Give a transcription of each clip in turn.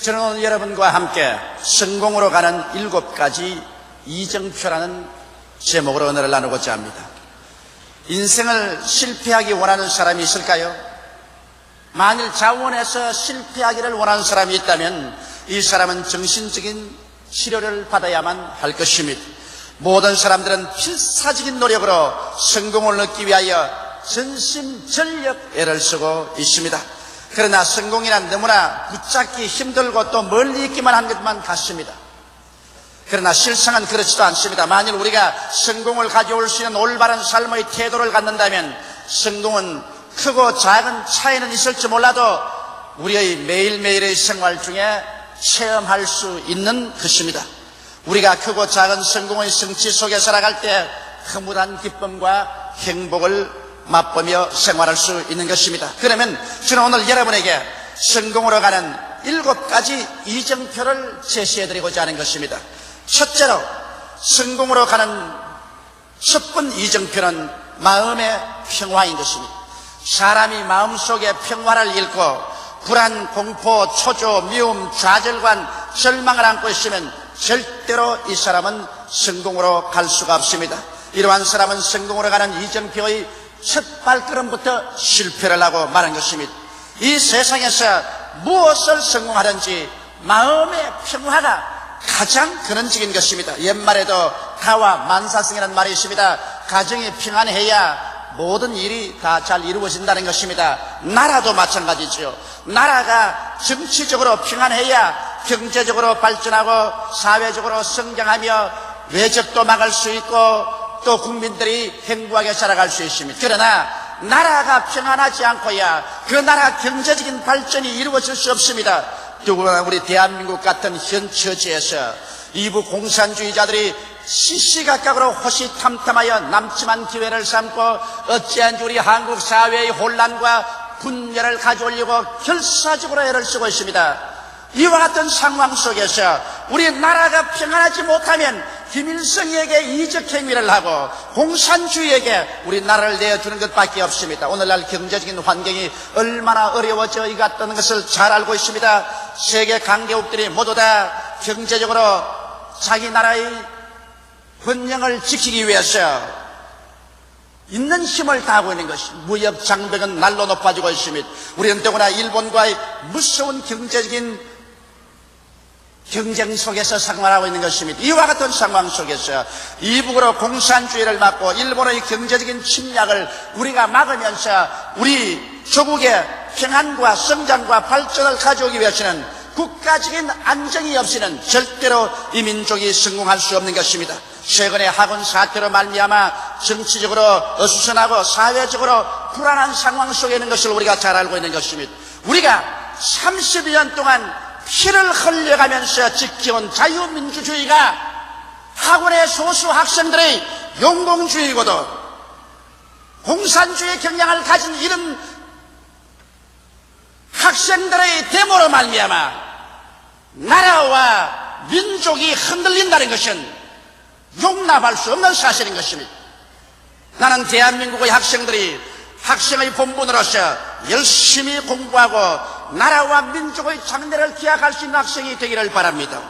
저는 오늘 여러분과 함께 성공으로 가는 7가지 이정표라는 제목으로 오늘을 나누고자 합니다. 인생을 실패하기 원하는 사람이 있을까요? 만일 자원에서 실패하기를 원하는 사람이 있다면 이 사람은 정신적인 치료를 받아야만 할 것입니다. 모든 사람들은 필사적인 노력으로 성공을 얻기 위하여 전심전력 애를 쓰고 있습니다. 그러나 성공이란 너무나 붙잡기 힘들고 또 멀리 있기만 한 것만 같습니다. 그러나 실상은 그렇지도 않습니다. 만일 우리가 성공을 가져올 수 있는 올바른 삶의 태도를 갖는다면 성공은 크고 작은 차이는 있을지 몰라도 우리의 매일매일의 생활 중에 체험할 수 있는 것입니다. 우리가 크고 작은 성공의 성취 속에 살아갈 때 흐뭇한 기쁨과 행복을 맛보며 생활할 수 있는 것입니다. 그러면 저는 오늘 여러분에게 성공으로 가는 7가지 이정표를 제시해드리고자 하는 것입니다. 첫째로 성공으로 가는 첫 번 이정표는 마음의 평화인 것입니다. 사람이 마음속에 평화를 잃고 불안, 공포, 초조, 미움, 좌절감, 절망을 안고 있으면 절대로 이 사람은 성공으로 갈 수가 없습니다. 이러한 사람은 성공으로 가는 이정표의 첫 발걸음부터 실패를 하고 마는 것입니다. 이 세상에서 무엇을 성공하든지 마음의 평화가 가장 근원적인 것입니다. 옛말에도 가와 만사성이라는 말이 있습니다. 가정이 평안해야 모든 일이 다 잘 이루어진다는 것입니다. 나라도 마찬가지죠. 나라가 정치적으로 평안해야 경제적으로 발전하고 사회적으로 성장하며 외적도 막을 수 있고 또 국민들이 행복하게 살아갈 수 있습니다. 그러나 나라가 평안하지 않고야 그 나라 경제적인 발전이 이루어질 수 없습니다. 더구나 우리 대한민국 같은 현 처지에서 일부 공산주의자들이 시시각각으로 호시탐탐하여 남침한 기회를 삼고 어찌한지 우리 한국 사회의 혼란과 분열을 가져오려고 결사적으로 애를 쓰고 있습니다. 이와 같은 상황 속에서 우리 나라가 평안하지 못하면 김일성에게 이적 행위를 하고 공산주의에게 우리 나라를 내어주는 것밖에 없습니다. 오늘날 경제적인 환경이 얼마나 어려워져 있다는 것을 잘 알고 있습니다. 세계 강대국들이 모두 다 경제적으로 자기 나라의 번영을 지키기 위해서 있는 힘을 다하고 있는 것입니다. 무역 장벽은 날로 높아지고 있습니다. 우리는 더구나 일본과의 무서운 경제적인 경쟁 속에서 생활하고 있는 것입니다. 이와 같은 상황 속에서 이북으로 공산주의를 막고 일본의 경제적인 침략을 우리가 막으면서 우리 조국의 평안과 성장과 발전을 가져오기 위해서는 국가적인 안정이 없이는 절대로 이 민족이 성공할 수 없는 것입니다. 최근에 학원 사태로 말미암아 정치적으로 어수선하고 사회적으로 불안한 상황 속에 있는 것을 우리가 잘 알고 있는 것입니다. 우리가 30년 동안 피를 흘려가면서 지켜온 자유민주주의가 학원의 소수 학생들의 용공주의고도 공산주의 경향을 가진 이런 학생들의 데모로 말미암아 나라와 민족이 흔들린다는 것은 용납할 수 없는 사실인 것입니다. 나는 대한민국의 학생들이 학생의 본분으로서 열심히 공부하고 나라와 민족의 장래를 기약할 수 있는 학생이 되기를 바랍니다.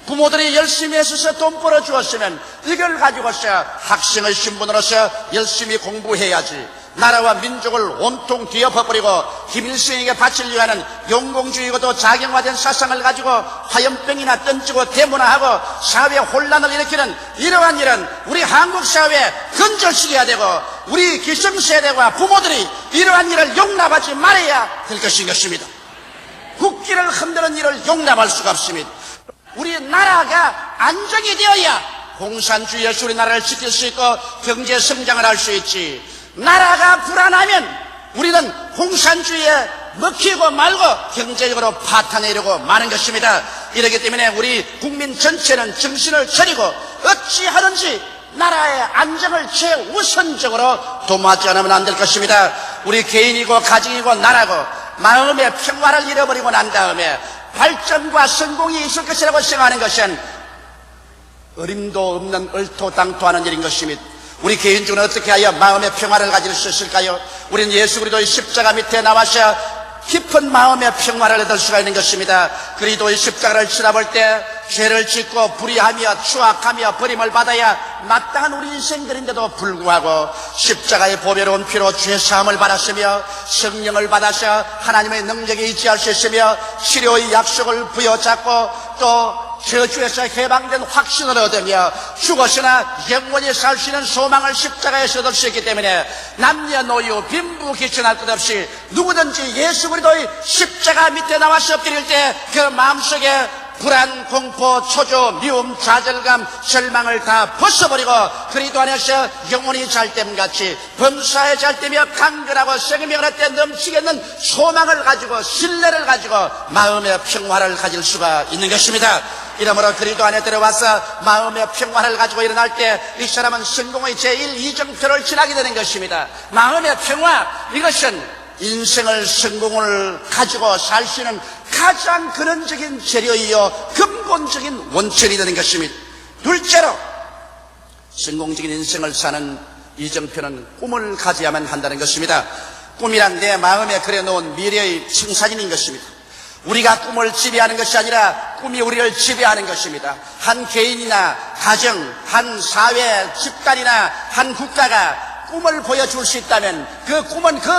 부모들이 열심히 애써서 돈 벌어주었으면 이걸 가지고서 학생의 신분으로서 열심히 공부해야지 나라와 민족을 온통 뒤엎어버리고 김일성에게 바치려고 하는 용공주의고도 작용화된 사상을 가지고 화염병이나 던지고 데모나 하고 사회 혼란을 일으키는 이러한 일은 우리 한국 사회에 근절시켜야 되고 우리 기성세대와 부모들이 이러한 일을 용납하지 말아야 될 것인 것입니다. 국기를 흔드는 일을 용납할 수가 없습니다. 우리 나라가 안정이 되어야 공산주의에서 우리나라를 지킬 수 있고 경제 성장을 할 수 있지. 나라가 불안하면 우리는 공산주의에 먹히고 말고 경제적으로 파탄에 이르고 마는 것입니다. 이렇기 때문에 우리 국민 전체는 정신을 차리고 어찌하든지 나라의 안정을 최우선적으로 도모하지 않으면 안 될 것입니다. 우리 개인이고 가정이고 나라고 마음의 평화를 잃어버리고 난 다음에 발전과 성공이 있을 것이라고 생각하는 것은 어림도 없는 얼토당토하는 일인 것입니다. 우리 개인적으로 어떻게 하여 마음의 평화를 가질 수 있을까요? 우리는 예수 그리스도의 십자가 밑에 나와서 깊은 마음의 평화를 얻을 수가 있는 것입니다. 그리스도의 십자가를 치러볼 때 죄를 짓고 불의하며 추악하며 버림을 받아야 마땅한 우리 인생들인데도 불구하고 십자가의 보배로운 피로 죄사함을 받았으며 성령을 받아서 하나님의 능력에 의지할 수 있으며 치료의 약속을 부여잡고 또 저주에서 해방된 확신을 얻으며 죽었으나 영원히 살 수 있는 소망을 십자가에서 얻을 수 있기 때문에 남녀노소 빈부귀천할 것 없이 누구든지 예수 그리스도의 십자가 밑에 나와서 엎드릴 때 그 마음속에 불안, 공포, 초조, 미움, 좌절감, 절망을 다 벗어버리고 그리스도 안에서 영원히 잘됨같이 범사에 잘되며 강건하고 생명을 때 넘치겠는 소망을 가지고 신뢰를 가지고 마음의 평화를 가질 수가 있는 것입니다. 이러므로 그리스도 안에 들어와서 마음의 평화를 가지고 일어날 때 이 사람은 성공의 제1이정표를 지나게 되는 것입니다. 마음의 평화, 이것은 인생을 성공을 가지고 살 수 있는 가장 근원적인 재료이요 근본적인 원천이 되는 것입니다. 둘째로 성공적인 인생을 사는 이정표는 꿈을 가져야만 한다는 것입니다. 꿈이란 내 마음에 그려놓은 미래의 청사진인 것입니다. 우리가 꿈을 지배하는 것이 아니라 꿈이 우리를 지배하는 것입니다. 한 개인이나 가정, 한 사회, 집단이나 한 국가가 꿈을 보여줄 수 있다면 그 꿈은 그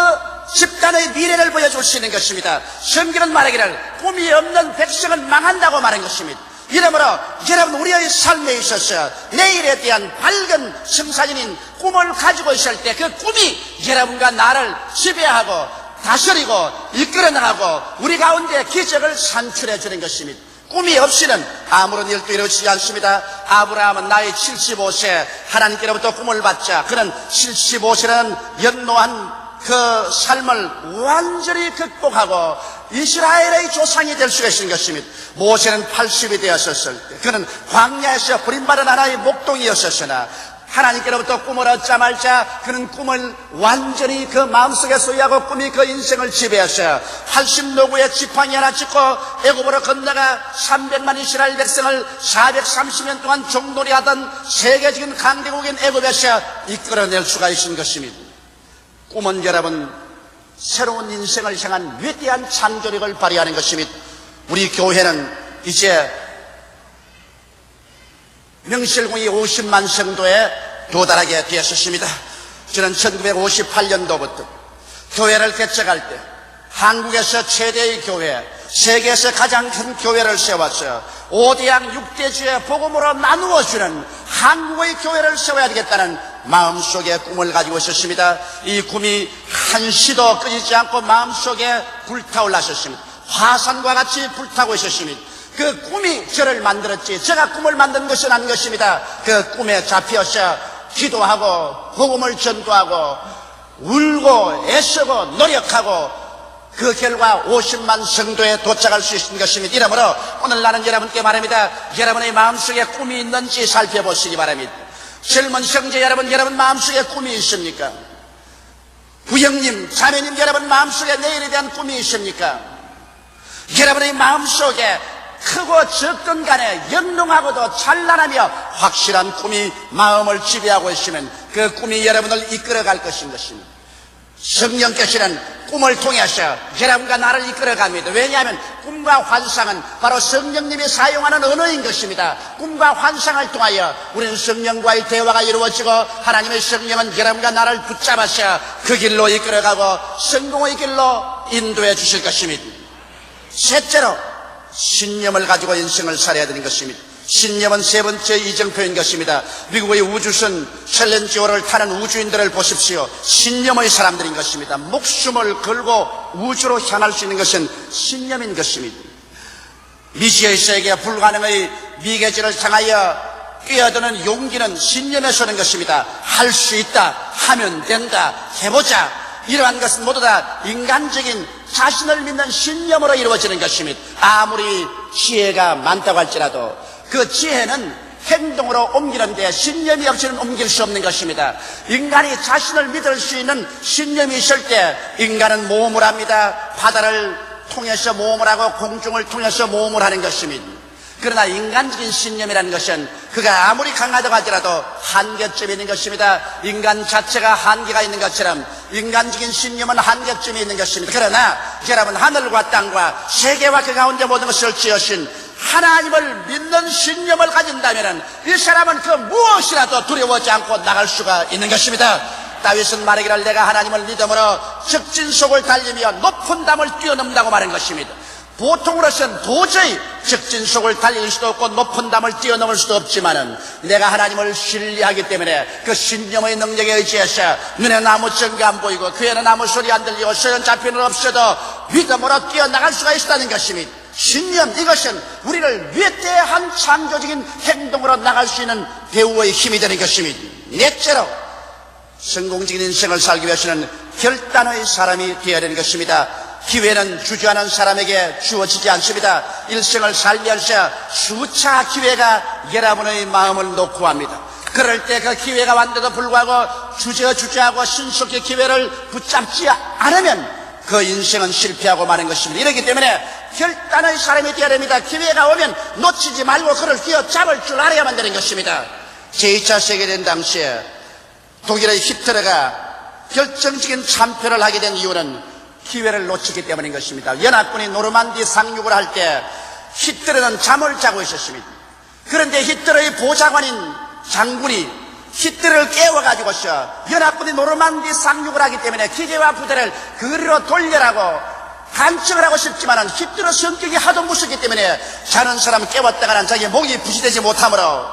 집단의 미래를 보여줄 수 있는 것입니다. 성경은 말하기를 꿈이 없는 백성은 망한다고 말한 것입니다. 이러므로 여러분 우리의 삶에 있어서 내일에 대한 밝은 청사진인 꿈을 가지고 있을 때 그 꿈이 여러분과 나를 지배하고 다스리고 이끌어 나가고 우리 가운데 기적을 산출해 주는 것입니다. 꿈이 없이는 아무런 일도 이루어지지 않습니다. 아브라함은 나이 75세 하나님께로부터 꿈을 받자 그는 75세라는 연노한 그 삶을 완전히 극복하고 이스라엘의 조상이 될 수가 있는 것입니다. 모세는 80이 되었을 때 그는 광야에서 버림받은 하나의 목동이었으나 하나님께로부터 꿈을 얻자마자 그는 꿈을 완전히 그 마음속에 소유하고 꿈이 그 인생을 지배했어요. 80노구의 지팡이 하나 짚고 애굽으로 건너가 300만 이스라엘 백성을 430년 동안 종놀이하던 세계적인 강대국인 애굽에서 이끌어낼 수가 있는 것입니다. 꿈은 여러분 새로운 인생을 향한 위대한 창조력을 발휘하는 것입니다. 우리 교회는 이제 명실공히 50만 성도에 도달하게 되었습니다. 저는 1958년도부터 교회를 개척할 때 한국에서 최대의 교회, 세계에서 가장 큰 교회를 세웠어요. 5대양 6대주의 복음으로 나누어주는 한국의 교회를 세워야 되겠다는 마음속에 꿈을 가지고 있었습니다. 이 꿈이 한시도 끊이지 않고 마음속에 불타올랐었습니다. 화산과 같이 불타고 있었습니다. 그 꿈이 저를 만들었지 제가 꿈을 만든 것은 아닌 것입니다. 그 꿈에 잡혀서 기도하고 복음을 전도하고 울고 애쓰고 노력하고 그 결과 50만 성도에 도착할 수 있는 것입니다. 이러므로 오늘 나는 여러분께 말합니다. 여러분의 마음속에 꿈이 있는지 살펴보시기 바랍니다. 젊은 형제 여러분, 여러분 마음속에 꿈이 있습니까? 부형님, 자매님 여러분 마음속에 내일에 대한 꿈이 있습니까? 여러분의 마음속에 크고 적든 간에 영롱하고도 찬란하며 확실한 꿈이 마음을 지배하고 있으면 그 꿈이 여러분을 이끌어갈 것인 것입니다. 성령께서는 꿈을 통해서 여러분과 나를 이끌어갑니다. 왜냐하면 꿈과 환상은 바로 성령님이 사용하는 언어인 것입니다. 꿈과 환상을 통하여 우리는 성령과의 대화가 이루어지고 하나님의 성령은 여러분과 나를 붙잡아서 그 길로 이끌어가고 성공의 길로 인도해 주실 것입니다. 셋째로 신념을 가지고 인생을 살아야 되는 것입니다. 신념은 세 번째 이정표인 것입니다. 미국의 우주선 챌린지호를 타는 우주인들을 보십시오. 신념의 사람들인 것입니다. 목숨을 걸고 우주로 향할 수 있는 것은 신념인 것입니다. 미지의 세계 불가능의 미계지를 향하여 뛰어드는 용기는 신념에서 오는 것입니다. 할 수 있다, 하면 된다, 해보자, 이러한 것은 모두 다 인간적인 자신을 믿는 신념으로 이루어지는 것입니다. 아무리 지혜가 많다고 할지라도 그 지혜는 행동으로 옮기는데 신념이 없이는 옮길 수 없는 것입니다. 인간이 자신을 믿을 수 있는 신념이 있을 때 인간은 모험을 합니다. 바다를 통해서 모험을 하고 공중을 통해서 모험을 하는 것입니다. 그러나 인간적인 신념이라는 것은 그가 아무리 강하다고 하더라도 한계점이 있는 것입니다. 인간 자체가 한계가 있는 것처럼 인간적인 신념은 한계점이 있는 것입니다. 그러나 여러분, 하늘과 땅과 세계와 그 가운데 모든 것을 지으신 하나님을 믿는 신념을 가진다면 이 사람은 그 무엇이라도 두려워하지 않고 나갈 수가 있는 것입니다. 다윗은 말하기를 내가 하나님을 믿음으로 적진속을 달리며 높은 담을 뛰어넘는다고 말한 것입니다. 보통으로서는 도저히 적진속을 달릴 수도 없고 높은 담을 뛰어넘을 수도 없지만은 내가 하나님을 신뢰하기 때문에 그 신념의 능력에 의지해서 눈에 나무 전가 안 보이고 귀에는 아무 소리 안 들리고 소연 잡히는 없어도 믿음으로 뛰어나갈 수가 있다는 것입니다. 신념, 이것은 우리를 위대한 창조적인 행동으로 나갈 수 있는 배우의 힘이 되는 것입니다. 넷째로 성공적인 인생을 살기 위해서는 결단의 사람이 되어야 되는 것입니다. 기회는 주저하는 사람에게 주어지지 않습니다. 일생을 살면서 수차 기회가 여러분의 마음을 놓고 합니다. 그럴 때 그 기회가 왔는데도 불구하고 주저하고 신속히 기회를 붙잡지 않으면 그 인생은 실패하고 마는 것입니다. 이렇기 때문에 결단의 사람이 되어야 됩니다. 기회가 오면 놓치지 말고 그를 휘어잡을 줄 알아야만 되는 것입니다. 제2차 세계대전 당시에 독일의 히틀러가 결정적인 참패를 하게 된 이유는 기회를 놓치기 때문인 것입니다. 연합군이 노르만디 상륙을 할 때 히틀러는 잠을 자고 있었습니다. 그런데 히틀러의 보좌관인 장군이 히틀러를 깨워가지고서 연합군이 노르만디 상륙을 하기 때문에 기계와 부대를 그리로 돌려라고 간청을 하고 싶지만 히틀러 성격이 하도 무섭기 때문에 자는 사람 깨웠다가는 자기 목이 부시되지 못하므로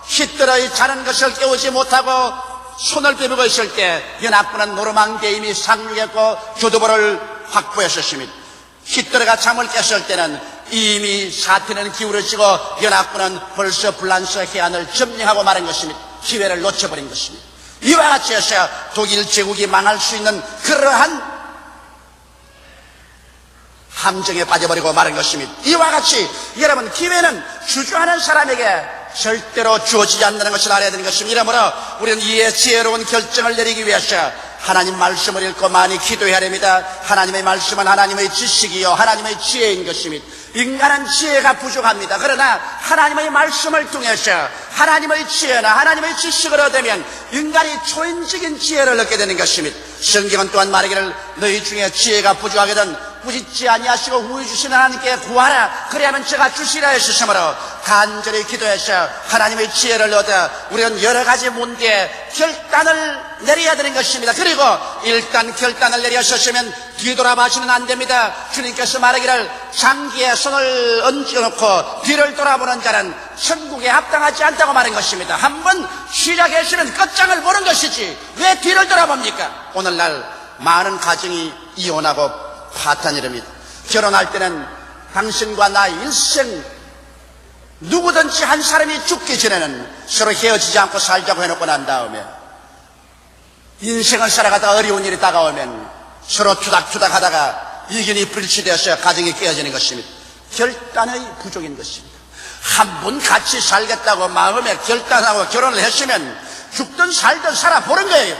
히틀러의 자는 것을 깨우지 못하고 손을 빼보고 있을 때 연합군은 노르망디에 이미 상륙했고 교두보를 확보했었습니다. 히틀러가 잠을 깼을 때는 이미 사태는 기울어지고 연합군은 벌써 불란서 해안을 점령하고 마는 것입니다. 기회를 놓쳐버린 것입니다. 이와 같이 해서 독일 제국이 망할 수 있는 그러한 함정에 빠져버리고 마는 것입니다. 이와 같이 여러분, 기회는 주저하는 사람에게 절대로 주어지지 않는 것을 알아야 되는 것입니다. 이러므로 우리는 이에 지혜로운 결정을 내리기 위해서 하나님 말씀을 읽고 많이 기도해야 됩니다. 하나님의 말씀은 하나님의 지식이요 하나님의 지혜인 것입니다. 인간은 지혜가 부족합니다. 그러나 하나님의 말씀을 통해서 하나님의 지혜나 하나님의 지식을 얻으면 인간이 초인적인 지혜를 얻게 되는 것입니다. 성경은 또한 말하기를 너희 중에 지혜가 부족하거든 부짓지 아니하시고 후히 주시는 하나님께 구하라 그리하면 제가 주시라 했으므로 간절히 기도해서 하나님의 지혜를 얻어 우리는 여러 가지 문제에 결단을 내려야 되는 것입니다. 그리고 일단 결단을 내렸었으면 뒤돌아봐서는 안 됩니다. 주님께서 말하기를 장기에 손을 얹어놓고 뒤를 돌아보는 자는 천국에 합당하지 않다고 말한 것입니다. 한번 시작했으면 끝장을 보는 것이지 왜 뒤를 돌아봅니까? 오늘날 많은 가정이 이혼하고 파탄이랍니다. 결혼할 때는 당신과 나 일생 누구든지 한 사람이 죽기 전에는 서로 헤어지지 않고 살자고 해놓고 난 다음에 인생을 살아가다 어려운 일이 다가오면 서로 투닥투닥 하다가 이견이 불치되어서 가정이 깨어지는 것입니다. 결단의 부족인 것입니다. 한 번 같이 살겠다고 마음에 결단하고 결혼을 했으면 죽든 살든 살아보는 거예요.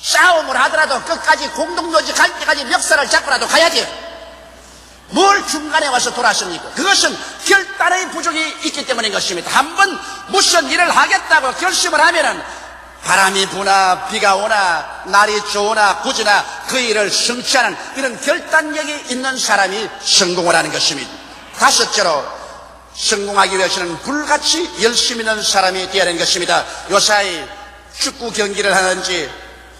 싸움을 하더라도 끝까지 공동묘지 갈 때까지 멱살을 잡고라도 가야지. 뭘 중간에 와서 돌았습니까? 그것은 결단의 부족이 있기 때문인 것입니다. 한번 무슨 일을 하겠다고 결심을 하면은 바람이 부나 비가 오나 날이 좋으나 구지나 그 일을 성취하는 이런 결단력이 있는 사람이 성공을 하는 것입니다. 다섯째로 성공하기 위해서는 불같이 열심히 있는 사람이 되어야 하는 것입니다. 요사이 축구 경기를 하는지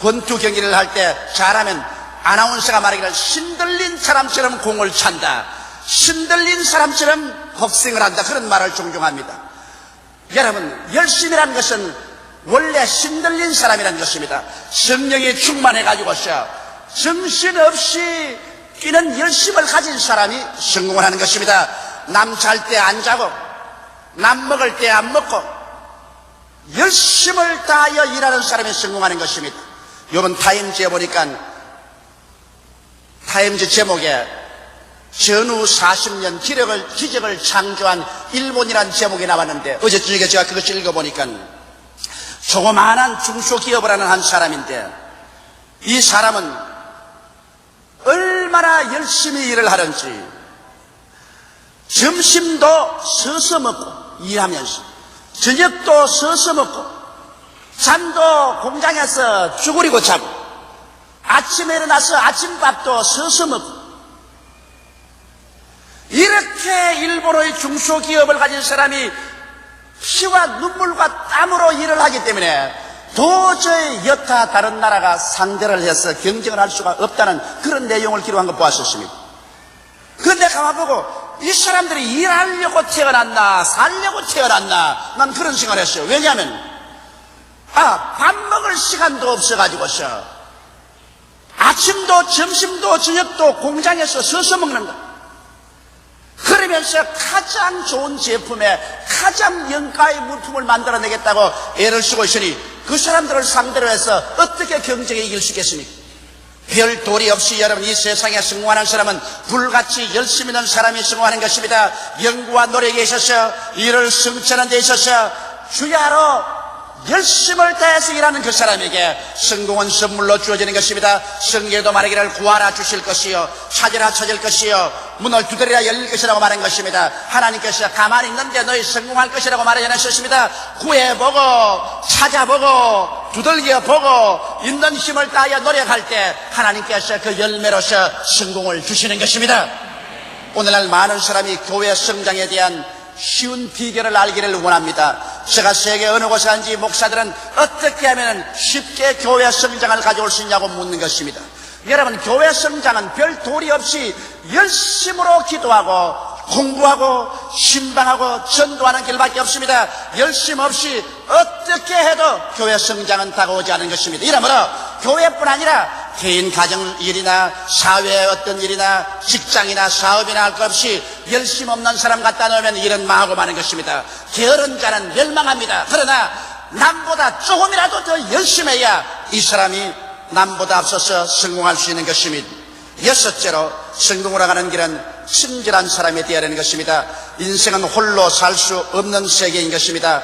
권투 경기를 할 때 잘하면 아나운서가 말하기를 신들린 사람처럼 공을 찬다, 신들린 사람처럼 복싱을 한다, 그런 말을 종종 합니다. 여러분, 열심이라는 것은 원래 신들린 사람이라는 것입니다. 성령이 충만해가지고서 정신없이 뛰는 열심을 가진 사람이 성공을 하는 것입니다. 남 잘 때 안 자고 남 먹을 때 안 먹고 열심을 다하여 일하는 사람이 성공하는 것입니다. 이번 타임즈에 보니까 타임즈 제목에 전후 40년 기적을 창조한 일본이라는 제목이 나왔는데 어제 저녁에 제가 그것을 읽어보니까 조그마한 중소기업을 하는 한 사람인데 이 사람은 얼마나 열심히 일을 하는지 점심도 서서 먹고 일하면서, 저녁도 서서 먹고, 잠도 공장에서 쭈그리고 자고, 아침에 일어나서 아침밥도 서서 먹고, 이렇게 일본의 중소기업을 가진 사람이 피와 눈물과 땀으로 일을 하기 때문에 도저히 여타 다른 나라가 상대를 해서 경쟁을 할 수가 없다는 그런 내용을 기록한 거 보았었습니다. 그런데 가만보고 이 사람들이 일하려고 태어났나 살려고 태어났나, 난 그런 생각을 했어요. 왜냐하면 밥 먹을 시간도 없어가지고서 아침도 점심도 저녁도 공장에서 서서 먹는 거, 그러면서 가장 좋은 제품에 가장 영가의 물품을 만들어내겠다고 애를 쓰고 있으니 그 사람들을 상대로 해서 어떻게 경쟁에 이길 수 있겠습니까? 별 도리 없이 여러분, 이 세상에 성공하는 사람은 불같이 열심히 있는 사람이 성공하는 것입니다. 연구와 노력에 있어서, 일을 성취하는 데 있어서 주야로 열심을 다해서 일하는 그 사람에게 성공은 선물로 주어지는 것입니다. 성경에도 말하기를 구하라 주실 것이요, 찾으라 찾을 것이요, 문을 두드리라 열릴 것이라고 말한 것입니다. 하나님께서 가만히 있는데 너희 성공할 것이라고 말하지 않으셨습니다. 구해보고 찾아보고 두들겨보고 있는 힘을 다하여 노력할 때 하나님께서 그 열매로서 성공을 주시는 것입니다. 오늘날 많은 사람이 교회 성장에 대한 쉬운 비결을 알기를 원합니다. 제가 세계 어느 곳에 간지 목사들은 어떻게 하면 쉽게 교회 성장을 가져올 수 있냐고 묻는 것입니다. 여러분, 교회 성장은 별 도리 없이 열심으로 기도하고 공부하고 신방하고 전도하는 길밖에 없습니다. 열심 없이 어떻게 해도 교회 성장은 다가오지 않은 것입니다. 이러므로 교회뿐 아니라 개인 가정 일이나 사회의 어떤 일이나 직장이나 사업이나 할 것 없이 열심 없는 사람 갖다 놓으면 일은 망하고 마는 것입니다. 게으른 자는 멸망합니다. 그러나 남보다 조금이라도 더 열심히 해야 이 사람이 남보다 앞서서 성공할 수 있는 것입니다. 여섯째로 성공으로 가는 길은 친절한 사람이 되어야 하는 것입니다. 인생은 홀로 살 수 없는 세계인 것입니다.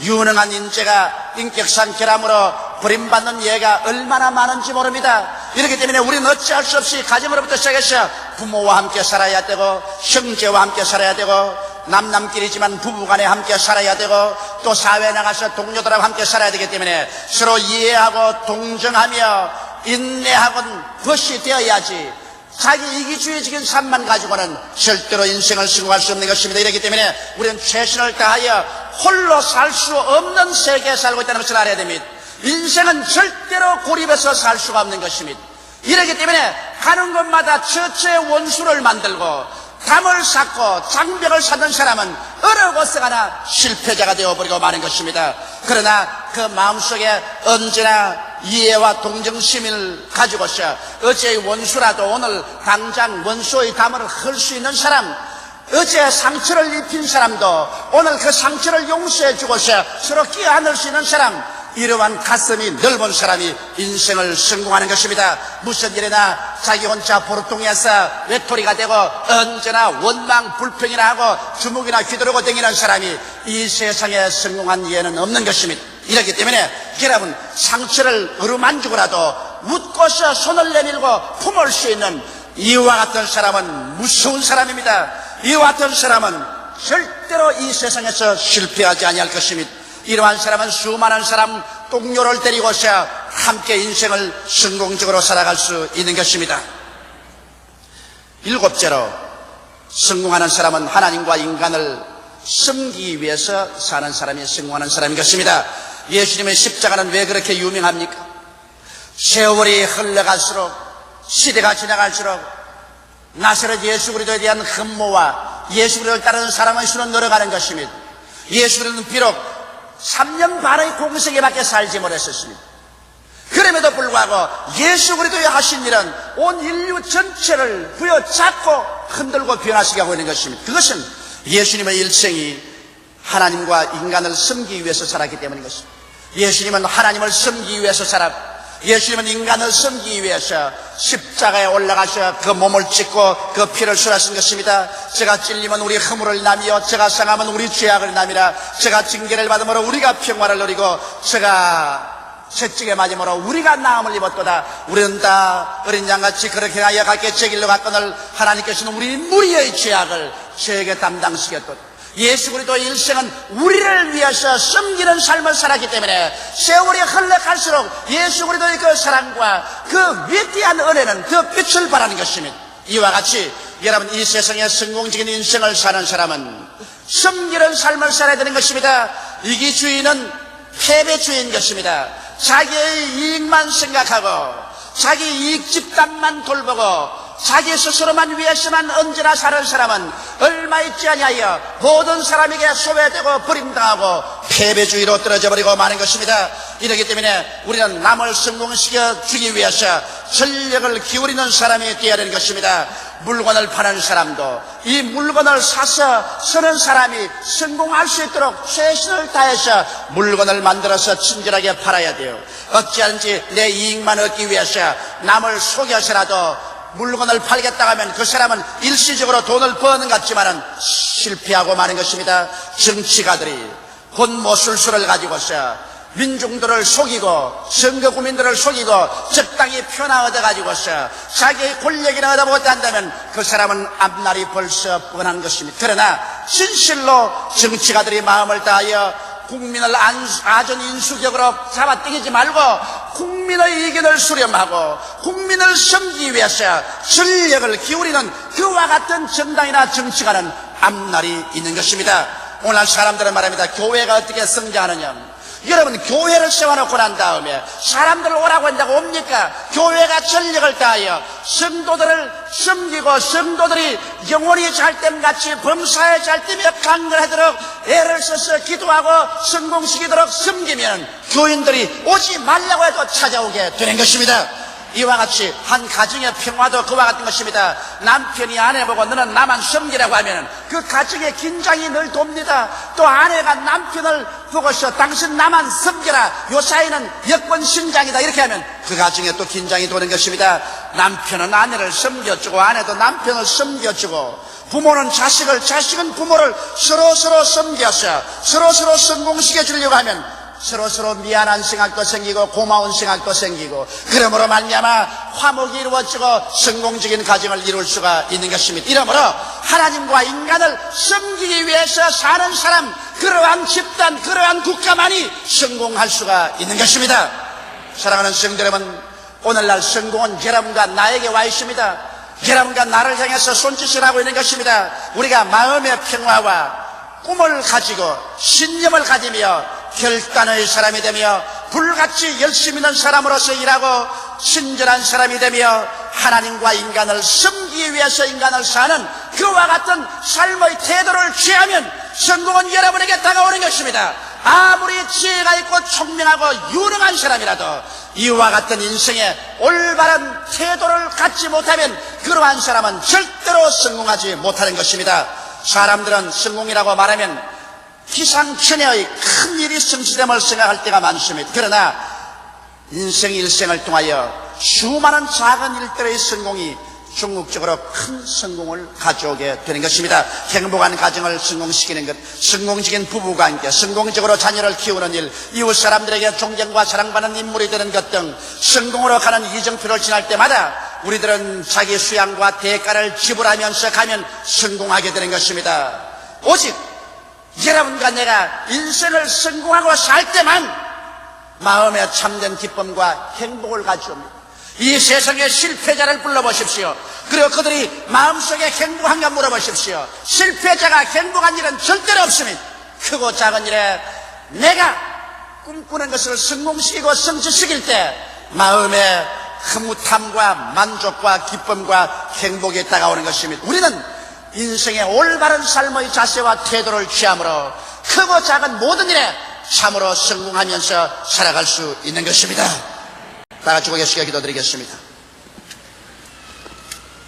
유능한 인재가 인격상 결함으로 버림받는 예가 얼마나 많은지 모릅니다. 이렇기 때문에 우리는 어찌할 수 없이 가정으로부터 시작해서 부모와 함께 살아야 되고, 형제와 함께 살아야 되고, 남남끼리지만 부부간에 함께 살아야 되고, 또 사회에 나가서 동료들하고 함께 살아야 되기 때문에 서로 이해하고 동정하며 인내하고는 것이 되어야지, 자기 이기주의적인 삶만 가지고는 절대로 인생을 성공할 수 없는 것입니다. 이렇기 때문에 우리는 최선을 다하여 홀로 살 수 없는 세계에 살고 있다는 것을 알아야 됩니다. 인생은 절대로 고립해서 살 수가 없는 것입니다. 이렇기 때문에 가는 곳마다 처처의 원수를 만들고 담을 쌓고 장벽을 쌓는 사람은 어느 곳에 가나 실패자가 되어버리고 마는 것입니다. 그러나 그 마음속에 언제나 이해와 동정심을 가지고서 어제의 원수라도 오늘 당장 원수의 담을 헐 수 있는 사람, 어제 상처를 입힌 사람도 오늘 그 상처를 용서해 주고서 서로 끼어안을 수 있는 사람, 이러한 가슴이 넓은 사람이 인생을 성공하는 것입니다. 무슨 일이나 자기 혼자 보르통해서 외톨이가 되고 언제나 원망 불평이나 하고 주먹이나 휘두르고 다니는 사람이 이 세상에 성공한 예는 없는 것입니다. 이렇기 때문에 여러분, 상처를 어루만지고라도 웃고서 손을 내밀고 품을 수 있는 이와 같은 사람은 무서운 사람입니다. 이와 같은 사람은 절대로 이 세상에서 실패하지 아니할 것입니다. 이러한 사람은 수많은 사람 동료를 데리고서 함께 인생을 성공적으로 살아갈 수 있는 것입니다. 일곱째로 성공하는 사람은 하나님과 인간을 섬기기 위해서 사는 사람이 성공하는 사람인 것입니다. 예수님의 십자가는 왜 그렇게 유명합니까? 세월이 흘러갈수록, 시대가 지나갈수록 나사렛 예수 그리스도에 대한 흠모와 예수 그리스도를 따르는 사람의 수는 늘어가는 것입니다. 예수 그리스도는 비록 3년 반의 공생애밖에 살지 못했었습니다. 그럼에도 불구하고 예수 그리스도의 하신 일은 온 인류 전체를 부여잡고 흔들고 변화시게 하고 있는 것입니다. 그것은 예수님의 일생이 하나님과 인간을 섬기기 위해서 살았기 때문인 것입니다. 예수님은 하나님을 섬기기 위해서 살았고, 예수님은 인간을 섬기기 위해서 십자가에 올라가셔 그 몸을 찢고 그 피를 쏟아신 것입니다. 제가 찔리면 우리 허물을 남이요, 제가 상하면 우리 죄악을 남이라. 제가 징계를 받음으로 우리가 평화를 누리고, 제가 채찍에 맞음으로 우리가 나음을 입었도다. 우리는 다 어린 양같이 그렇게 하여 각기 제 길로 갔거늘 하나님께서는 우리 무리의 죄악을 저에게 담당시켰도다. 예수 그리스도의 일생은 우리를 위해서 섬기는 삶을 살았기 때문에 세월이 흘러갈수록 예수 그리스도의 그 사랑과 그 위대한 은혜는 그 빛을 발하는 것입니다. 이와 같이 여러분, 이 세상에 성공적인 인생을 사는 사람은 섬기는 삶을 살아야 되는 것입니다. 이기주의는 패배주의인 것입니다. 자기의 이익만 생각하고 자기 이익 집단만 돌보고 자기 스스로만 위해서만 언제나 사는 사람은 얼마 있지 아니하여 모든 사람에게 소외되고 버림당하고 패배주의로 떨어져 버리고 마는 것입니다. 이렇기 때문에 우리는 남을 성공시켜 주기 위해서 전력을 기울이는 사람이 되어야 되는 것입니다. 물건을 파는 사람도 이 물건을 사서 쓰는 사람이 성공할 수 있도록 최선을 다해서 물건을 만들어서 친절하게 팔아야 돼요. 어찌하든지 내 이익만 얻기 위해서 남을 속여서라도 물건을 팔겠다고 하면 그 사람은 일시적으로 돈을 버는 것 같지만은 실패하고 마는 것입니다. 정치가들이 본모술수를 가지고서 민중들을 속이고 선거 국민들을 속이고 적당히 표나 얻어가지고서 자기의 권력이나 얻어보겠다 한다면 그 사람은 앞날이 벌써 뻔한 것입니다. 그러나 진실로 정치가들이 마음을 다하여 국민을 아전인수격으로 잡아당기지 말고 국민의 의견을 수렴하고 국민을 섬기기 위해서 전력을 기울이는 그와 같은 정당이나 정치가는 앞날이 있는 것입니다. 오늘 사람들은 말합니다. 교회가 어떻게 성장하느냐. 여러분, 교회를 세워놓고 난 다음에 사람들을 오라고 한다고 옵니까? 교회가 전력을 다하여 성도들을 섬기고 성도들이 영혼이 잘됨같이 범사에 잘되며 강건하도록 애를 써서 기도하고 성공시키도록 섬기면 교인들이 오지 말라고 해도 찾아오게 되는 것입니다. 이와 같이 한 가정의 평화도 그와 같은 것입니다. 남편이 아내 보고 너는 나만 섬기라고 하면 그 가정의 긴장이 늘 돕니다. 또 아내가 남편을 보고서 당신 나만 섬겨라, 요 사이는 여권 신장이다, 이렇게 하면 그 가정에 또 긴장이 도는 것입니다. 남편은 아내를 섬겨주고 아내도 남편을 섬겨주고 부모는 자식을, 자식은 부모를 서로서로 섬겨서 서로서로 성공시켜 주려고 하면 서로서로 미안한 생각도 생기고 고마운 생각도 생기고 그러므로 말미암아 화목이 이루어지고 성공적인 가정을 이룰 수가 있는 것입니다. 이러므로 하나님과 인간을 섬기기 위해서 사는 사람, 그러한 집단, 그러한 국가만이 성공할 수가 있는 것입니다. 사랑하는 성도 여러분, 오늘날 성공은 여러분과 나에게 와 있습니다. 여러분과 나를 향해서 손짓을 하고 있는 것입니다. 우리가 마음의 평화와 꿈을 가지고 신념을 가지며 결단의 사람이 되며 불같이 열심 있는 사람으로서 일하고 친절한 사람이 되며 하나님과 인간을 섬기기 위해서 인간을 사는 그와 같은 삶의 태도를 취하면 성공은 여러분에게 다가오는 것입니다. 아무리 지혜가 있고 총명하고 유능한 사람이라도 이와 같은 인생의 올바른 태도를 갖지 못하면 그러한 사람은 절대로 성공하지 못하는 것입니다. 사람들은 성공이라고 말하면 기상천외의 큰 일이 성취됨을 생각할 때가 많습니다. 그러나 인생 일생을 통하여 수많은 작은 일들의 성공이 궁극적으로 큰 성공을 가져오게 되는 것입니다. 행복한 가정을 성공시키는 것, 성공적인 부부관계, 성공적으로 자녀를 키우는 일, 이웃 사람들에게 존경과 사랑받는 인물이 되는 것 등 성공으로 가는 이정표를 지날 때마다 우리들은 자기 수양과 대가를 지불하면서 가면 성공하게 되는 것입니다. 오직 여러분과 내가 인생을 성공하고 살 때만 마음에 참된 기쁨과 행복을 가져옵니다. 이 세상의 실패자를 불러보십시오. 그리고 그들이 마음속에 행복한가 물어보십시오. 실패자가 행복한 일은 절대로 없습니다. 크고 작은 일에 내가 꿈꾸는 것을 성공시키고 성취시킬 때 마음에 흐뭇함과 만족과 기쁨과 행복이 다가오는 것입니다. 우리는 인생의 올바른 삶의 자세와 태도를 취함으로 크고 작은 모든 일에 참으로 성공하면서 살아갈 수 있는 것입니다. 다 같이 고개 숙여 기도드리겠습니다.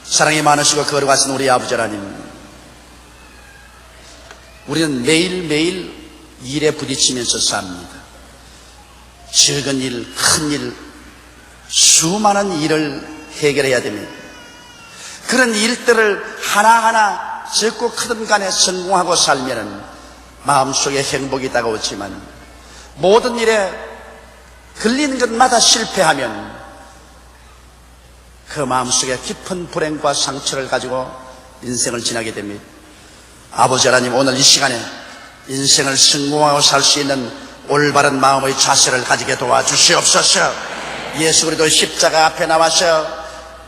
사랑이 많으시고 거룩하신 우리 아버지 하나님, 우리는 매일매일 일에 부딪히면서 삽니다. 적은 일, 큰 일, 수많은 일을 해결해야 됩니다. 그런 일들을 하나하나 적고 크든 간에 성공하고 살면은 마음속에 행복이 다가오지만 모든 일에 걸리는 것마다 실패하면 그 마음속에 깊은 불행과 상처를 가지고 인생을 지나게 됩니다. 아버지 하나님, 오늘 이 시간에 인생을 성공하고 살 수 있는 올바른 마음의 자세를 가지게 도와주시옵소서. 예수 그리스도 십자가 앞에 나와서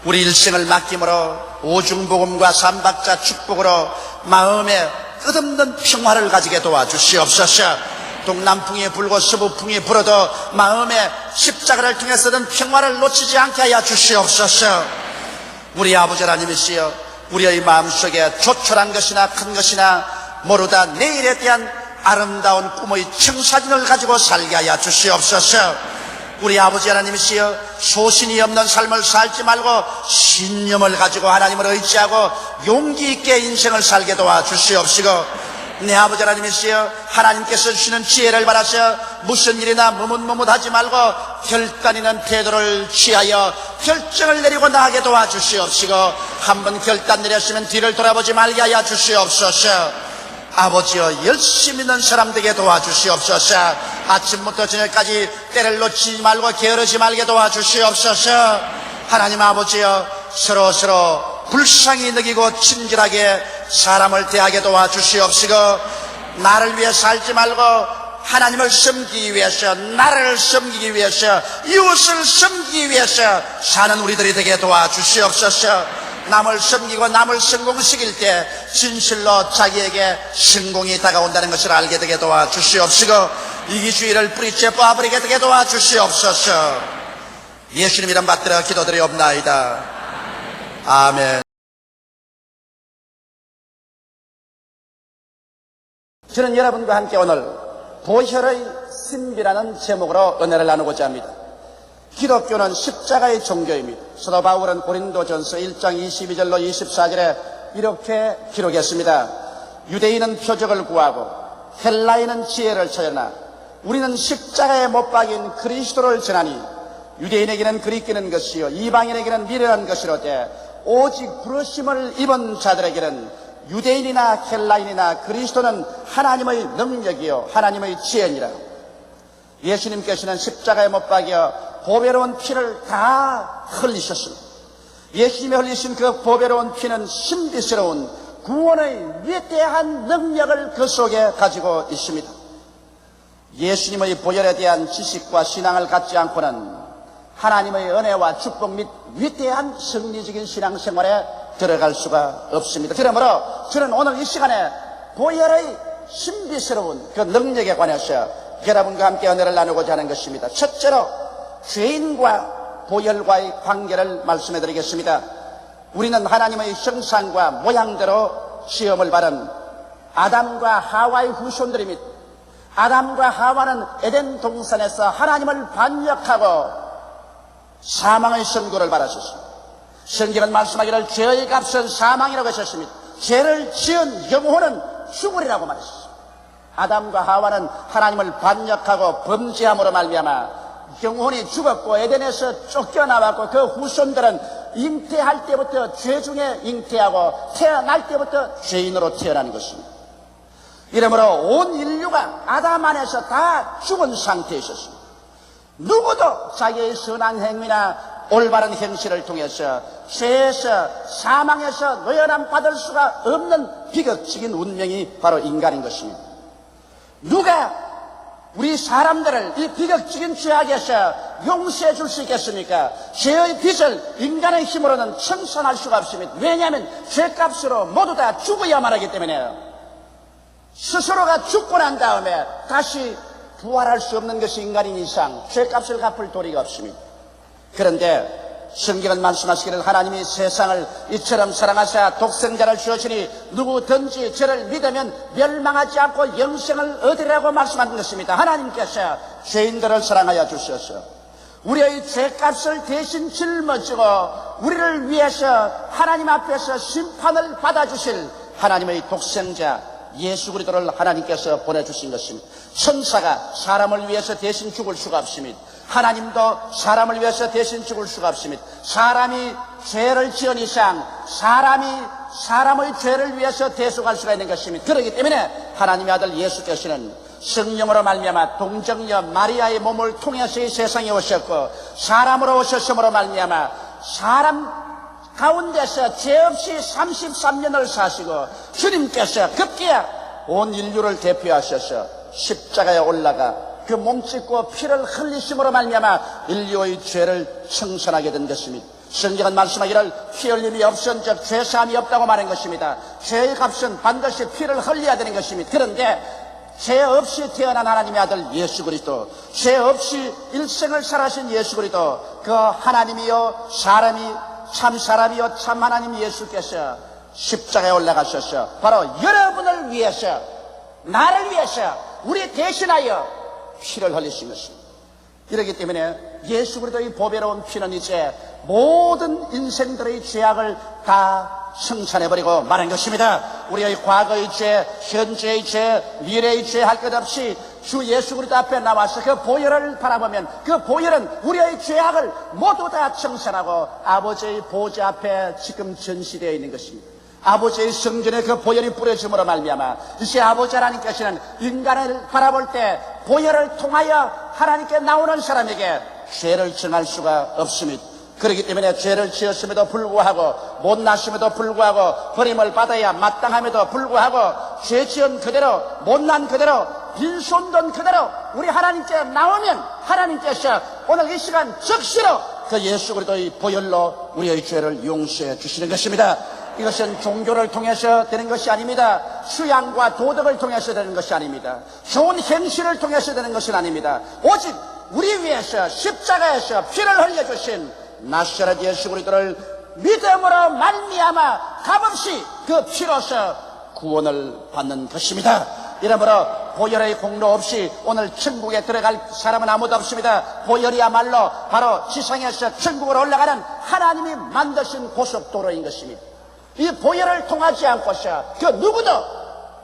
우리 일생을 맡김으로 오중복음과 삼박자 축복으로 마음에 끝없는 평화를 가지게 도와주시옵소서. 동남풍이 불고 서부풍이 불어도 마음에 십자가를 통해서는 평화를 놓치지 않게 하여 주시옵소서. 우리 아버지 하나님이시여, 우리의 마음속에 조촐한 것이나 큰 것이나 모르다 내일에 대한 아름다운 꿈의 청사진을 가지고 살게 하여 주시옵소서. 우리 아버지 하나님이시여, 소신이 없는 삶을 살지 말고 신념을 가지고 하나님을 의지하고 용기 있게 인생을 살게 도와주시옵시고, 내 아버지 하나님이시여, 하나님께서 주시는 지혜를 받아서 무슨 일이나 머뭇머뭇하지 말고 결단이는 태도를 취하여 결정을 내리고 나가게 도와주시옵시고, 한번 결단 내렸으면 뒤를 돌아보지 말게 하여 주시옵소서. 아버지여, 열심히 있는 사람 되게 도와주시옵소서. 아침부터 저녁까지 때를 놓치지 말고 게으르지 말게 도와주시옵소서. 하나님 아버지여, 서로 불쌍히 느끼고 친절하게 사람을 대하게 도와주시옵시고, 나를 위해 살지 말고 하나님을 섬기기 위해서, 나를 섬기기 위해서, 이웃을 섬기기 위해서 사는 우리들이 되게 도와주시옵소서. 남을 섬기고 남을 성공시킬 때 진실로 자기에게 성공이 다가온다는 것을 알게 되게 도와주시옵시고, 이기주의를 뿌리째 뽑아버리게 되게 도와주시옵소서. 예수님 이름 받들어 기도드리옵나이다. 아멘. 저는 여러분과 함께 오늘 보혈의 신비라는 제목으로 은혜를 나누고자 합니다. 기독교는 십자가의 종교입니다. 사도 바울은 고린도전서 1장 22절로 24절에 이렇게 기록했습니다. 유대인은 표적을 구하고 헬라인은 지혜를 찾으나 우리는 십자가에 못 박인 그리스도를 전하니 유대인에게는 그리끼는 것이요 이방인에게는 미련한 것이로되 오직 부르심을 입은 자들에게는 유대인이나 헬라인이나 그리스도는 하나님의 능력이요 하나님의 지혜니라. 예수님께서는 십자가에 못 박여 보배로운 피를 다 흘리셨습니다. 예수님이 흘리신 그 보배로운 피는 신비스러운 구원의 위대한 능력을 그 속에 가지고 있습니다. 예수님의 보혈에 대한 지식과 신앙을 갖지 않고는 하나님의 은혜와 축복 및 위대한 승리적인 신앙생활에 들어갈 수가 없습니다. 그러므로 저는 오늘 이 시간에 보혈의 신비스러운 그 능력에 관해서 여러분과 함께 은혜를 나누고자 하는 것입니다. 첫째로 죄인과 보혈과의 관계를 말씀해 드리겠습니다. 우리는 하나님의 형상과 모양대로 시험을 받은 아담과 하와의 후손들입니다. 아담과 하와는 에덴 동산에서 하나님을 반역하고 사망의 선고를 받았습니다. 성경은 말씀하기를 죄의 값은 사망이라고 하셨습니다. 죄를 지은 영혼은 죽으리라고 말했습니다. 아담과 하와는 하나님을 반역하고 범죄함으로 말미암아 영혼이 죽었고 에덴에서 쫓겨나왔고 그 후손들은 잉태할 때부터 죄 중에 잉태하고 태어날 때부터 죄인으로 태어난 것입니다. 이러므로 온 인류가 아담 안에서 다 죽은 상태에 있었습니다. 누구도 자기의 선한 행위나 올바른 행실을 통해서 죄에서 사망에서 노연함 받을 수가 없는 비극적인 운명이 바로 인간인 것입니다. 누가 우리 사람들을 이 비극적인 죄악에서 용서해 줄 수 있겠습니까? 죄의 빚을 인간의 힘으로는 청산할 수가 없습니다. 왜냐하면 죄값으로 모두 다 죽어야만 하기 때문에요. 스스로가 죽고 난 다음에 다시 부활할 수 없는 것이 인간인 이상 죄값을 갚을 도리가 없습니다. 그런데 성경은 말씀하시기를 하나님이 세상을 이처럼 사랑하사 독생자를 주시니 누구든지 저를 믿으면 멸망하지 않고 영생을 얻으리라고 말씀하는 것입니다. 하나님께서 죄인들을 사랑하여 주셔서 우리의 죄값을 대신 짊어지고 우리를 위해서 하나님 앞에서 심판을 받아주실 하나님의 독생자 예수 그리스도를 하나님께서 보내주신 것입니다. 천사가 사람을 위해서 대신 죽을 수가 없습니다. 하나님도 사람을 위해서 대신 죽을 수가 없습니다. 사람이 죄를 지은 이상 사람이 사람의 죄를 위해서 대속할 수가 있는 것입니다. 그렇기 때문에 하나님의 아들 예수께서는 성령으로 말미암아 동정녀 마리아의 몸을 통해서 이 세상에 오셨고 사람으로 오셨음으로 말미암아 사람 가운데서 죄 없이 33년을 사시고 주님께서 급기야 온 인류를 대표하셔서 십자가에 올라가 그 몸짓고 피를 흘리심으로 말미암아 인류의 죄를 청산하게 된 것입니다. 성경은 말씀하기를 피 흘림이 없은즉 죄사함이 없다고 말한 것입니다. 죄의 값은 반드시 피를 흘려야 되는 것입니다. 그런데 죄 없이 태어난 하나님의 아들 예수 그리스도, 죄 없이 일생을 살아신 예수 그리스도, 그 하나님이요 사람이 참 사람이요 참 하나님 예수께서 십자가에 올라가셔서 바로 여러분을 위해서, 나를 위해서, 우리 대신하여 피를 흘리신 것입니다. 이렇기 때문에 예수 그리스도의 보배로운 피는 이제 모든 인생들의 죄악을 다 청산해버리고 말한 것입니다. 우리의 과거의 죄, 현재의 죄, 미래의 죄 할 것 없이 주 예수 그리스도 앞에 나와서 그 보혈을 바라보면 그 보혈은 우리의 죄악을 모두 다 청산하고 아버지의 보좌 앞에 지금 전시되어 있는 것입니다. 아버지의 성전에 그 보혈이 뿌려짐으로 말미암아 이제 아버지 하나님께서는 인간을 바라볼 때 보혈을 통하여 하나님께 나오는 사람에게 죄를 정할 수가 없습니다. 그렇기 때문에 죄를 지었음에도 불구하고 못났음에도 불구하고 버림을 받아야 마땅함에도 불구하고 죄 지은 그대로 못난 그대로 빈손든 그대로 우리 하나님께 나오면 하나님께서 오늘 이 시간 즉시로 그 예수 그리스도의 보혈로 우리의 죄를 용서해 주시는 것입니다. 이것은 종교를 통해서 되는 것이 아닙니다. 수양과 도덕을 통해서 되는 것이 아닙니다. 좋은 행실을 통해서 되는 것은 아닙니다. 오직 우리 위해서 십자가에서 피를 흘려주신 나사렛 예수 그리스도를 믿음으로 말미암아 값없이 그 피로서 구원을 받는 것입니다. 이러므로 보혈의 공로 없이 오늘 천국에 들어갈 사람은 아무도 없습니다. 보혈이야말로 바로 지상에서 천국으로 올라가는 하나님이 만드신 고속도로인 것입니다. 이 보혈을 통하지 않고서 그 누구도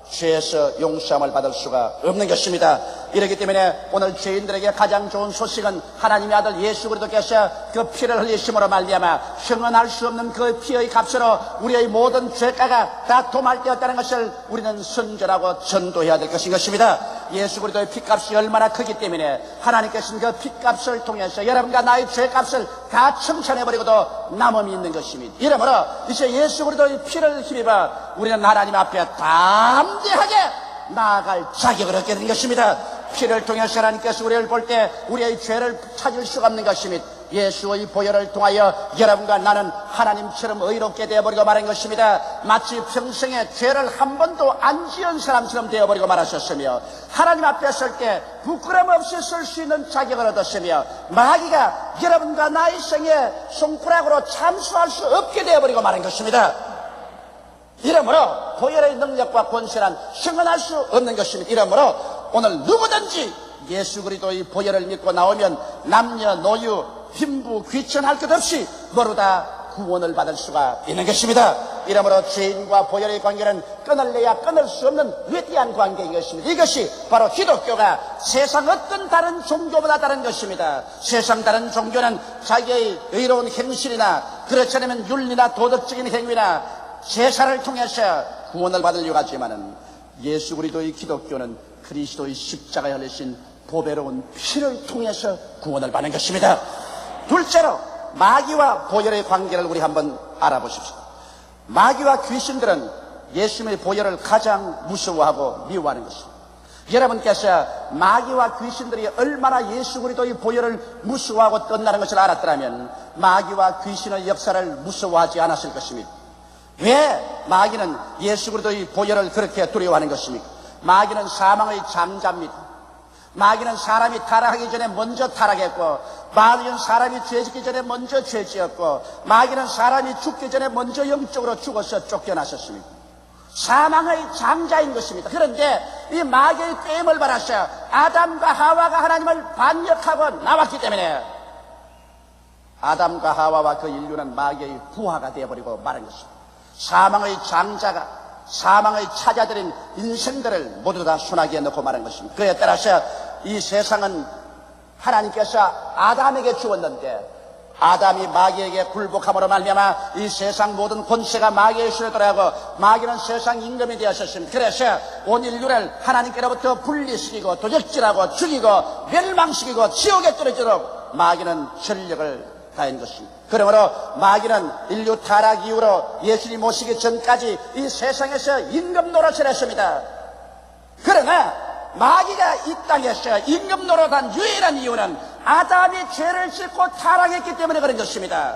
죄에서 용서함을 받을 수가 없는 것입니다. 이렇기 때문에 오늘 죄인들에게 가장 좋은 소식은 하나님의 아들 예수 그리스도께서 그 피를 흘리심으로 말미암아 형언할 수 없는 그 피의 값으로 우리의 모든 죄가가 다 도말되었다는 것을 우리는 선전하고 전도해야 될 것인 것입니다. 예수 그리스도의 피값이 얼마나 크기 때문에 하나님께서는 그 피값을 통해서 여러분과 나의 죄값을 다 청산해버리고도 남음이 있는 것입니다. 이러므로 이제 예수 그리스도의 피를 힘입어 우리는 하나님 앞에 담대하게 나아갈 자격을 얻게 된 것입니다. 피를 통해서 하나님께서 우리를 볼 때 우리의 죄를 찾을 수가 없는 것입니다. 예수의 보혈을 통하여 여러분과 나는 하나님처럼 의롭게 되어버리고 말한 것입니다. 마치 평생에 죄를 한 번도 안 지은 사람처럼 되어버리고 말하셨으며 하나님 앞에 설 때 부끄럼 없이 설 수 있는 자격을 얻었으며 마귀가 여러분과 나의 생에 손가락으로 참수할 수 없게 되어버리고 말한 것입니다. 이러므로 보혈의 능력과 권세란 승언할 수 없는 것입니다. 이러므로 오늘 누구든지 예수 그리스도의 보혈을 믿고 나오면 남녀 노유 빈부 귀천할 것 없이 모두 다 구원을 받을 수가 있는 것입니다. 이러므로 죄인과 보혈의 관계는 끊을래야 끊을 수 없는 위대한 관계인 것입니다. 이것이 바로 기독교가 세상 어떤 다른 종교보다 다른 것입니다. 세상 다른 종교는 자기의 의로운 행실이나 그렇지 않으면 윤리나 도덕적인 행위나 제사를 통해서 구원을 받으려고 하지만은 예수 그리스도의 기독교는 그리스도의 십자가에 흘리신 보배로운 피를 통해서 구원을 받는 것입니다. 둘째로 마귀와 보혈의 관계를 우리 한번 알아보십시오. 마귀와 귀신들은 예수님의 보혈을 가장 무서워하고 미워하는 것입니다. 여러분께서 마귀와 귀신들이 얼마나 예수 그리스도의 보혈을 무서워하고 떤다는 것을 알았더라면 마귀와 귀신의 역사를 무서워하지 않았을 것입니다. 왜 마귀는 예수 그리스도의 보혈을 그렇게 두려워하는 것입니까? 마귀는 사망의 장자입니다. 마귀는 사람이 타락하기 전에 먼저 타락했고, 마귀는 사람이 죄짓기 전에 먼저 죄지었고, 마귀는 사람이 죽기 전에 먼저 영적으로 죽어서 쫓겨나셨습니다. 사망의 장자인 것입니다. 그런데 이 마귀의 꾀임을 받아서 아담과 하와가 하나님을 반역하고 나왔기 때문에 아담과 하와와 그 인류는 마귀의 부하가 되어버리고 말한 것입니다. 사망의 장자가 사망의 찾아들인 인생들을 모두 다 소나기에 넣고 말한 것입니다. 그에 따라서 이 세상은 하나님께서 아담에게 주었는데 아담이 마귀에게 굴복함으로 말미암아 이 세상 모든 권세가 마귀의 손에 들어가고 마귀는 세상 임금이 되었습니다. 그래서 온 인류를 하나님께로부터 분리시키고 도적질하고 죽이고 멸망시키고 지옥에 떨어지도록 마귀는 전력을 다한 것입니다. 그러므로 마귀는 인류 타락 이후로 예수님 오시기 전까지 이 세상에서 임금 노릇을 했습니다. 그러나 마귀가 이 땅에서 임금 노릇한 유일한 이유는 아담이 죄를 짓고 타락했기 때문에 그런 것입니다.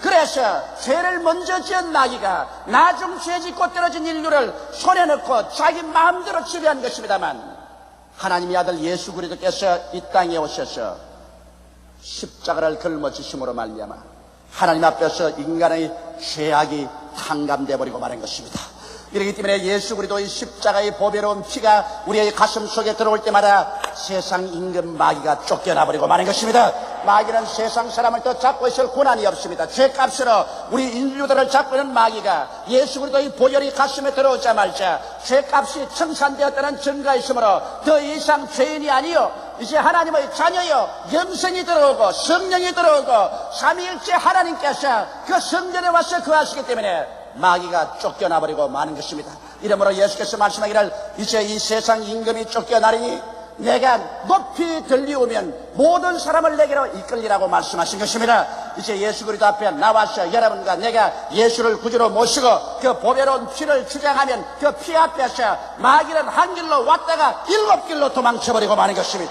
그래서 죄를 먼저 지은 마귀가 나중 죄 짓고 떨어진 인류를 손에 넣고 자기 마음대로 지배한 것입니다만, 하나님의 아들 예수 그리스도께서 이 땅에 오셔서 십자가를 걸머지심으로 말미암아 하나님 앞에서 인간의 죄악이 탕감되어 버리고 마는 것입니다. 이렇기 때문에 예수 그리스도의 십자가의 보배로운 피가 우리의 가슴 속에 들어올 때마다 세상 임금 마귀가 쫓겨나버리고 마는 것입니다. 마귀는 세상 사람을 더 잡고 있을 권한이 없습니다. 죄값으로 우리 인류들을 잡고 있는 마귀가 예수 그리스도의 보혈이 가슴에 들어오자마자 죄값이 청산되었다는 증거가 있으므로 더 이상 죄인이 아니요 이제 하나님의 자녀요 영생이 들어오고 성령이 들어오고 삼위일체 하나님께서 그 성전에 와서 거하시기 때문에 마귀가 쫓겨나버리고 마는 것입니다. 이러므로 예수께서 말씀하기를 이제 이 세상 임금이 쫓겨나리니 내가 높이 들리우면 모든 사람을 내게로 이끌리라고 말씀하신 것입니다. 이제 예수 그리스도 앞에 나와서 여러분과 내가 예수를 구주로 모시고 그 보배로운 피를 주장하면 그 피 앞에서 마귀는 한 길로 왔다가 7길로 도망쳐버리고 마는 것입니다.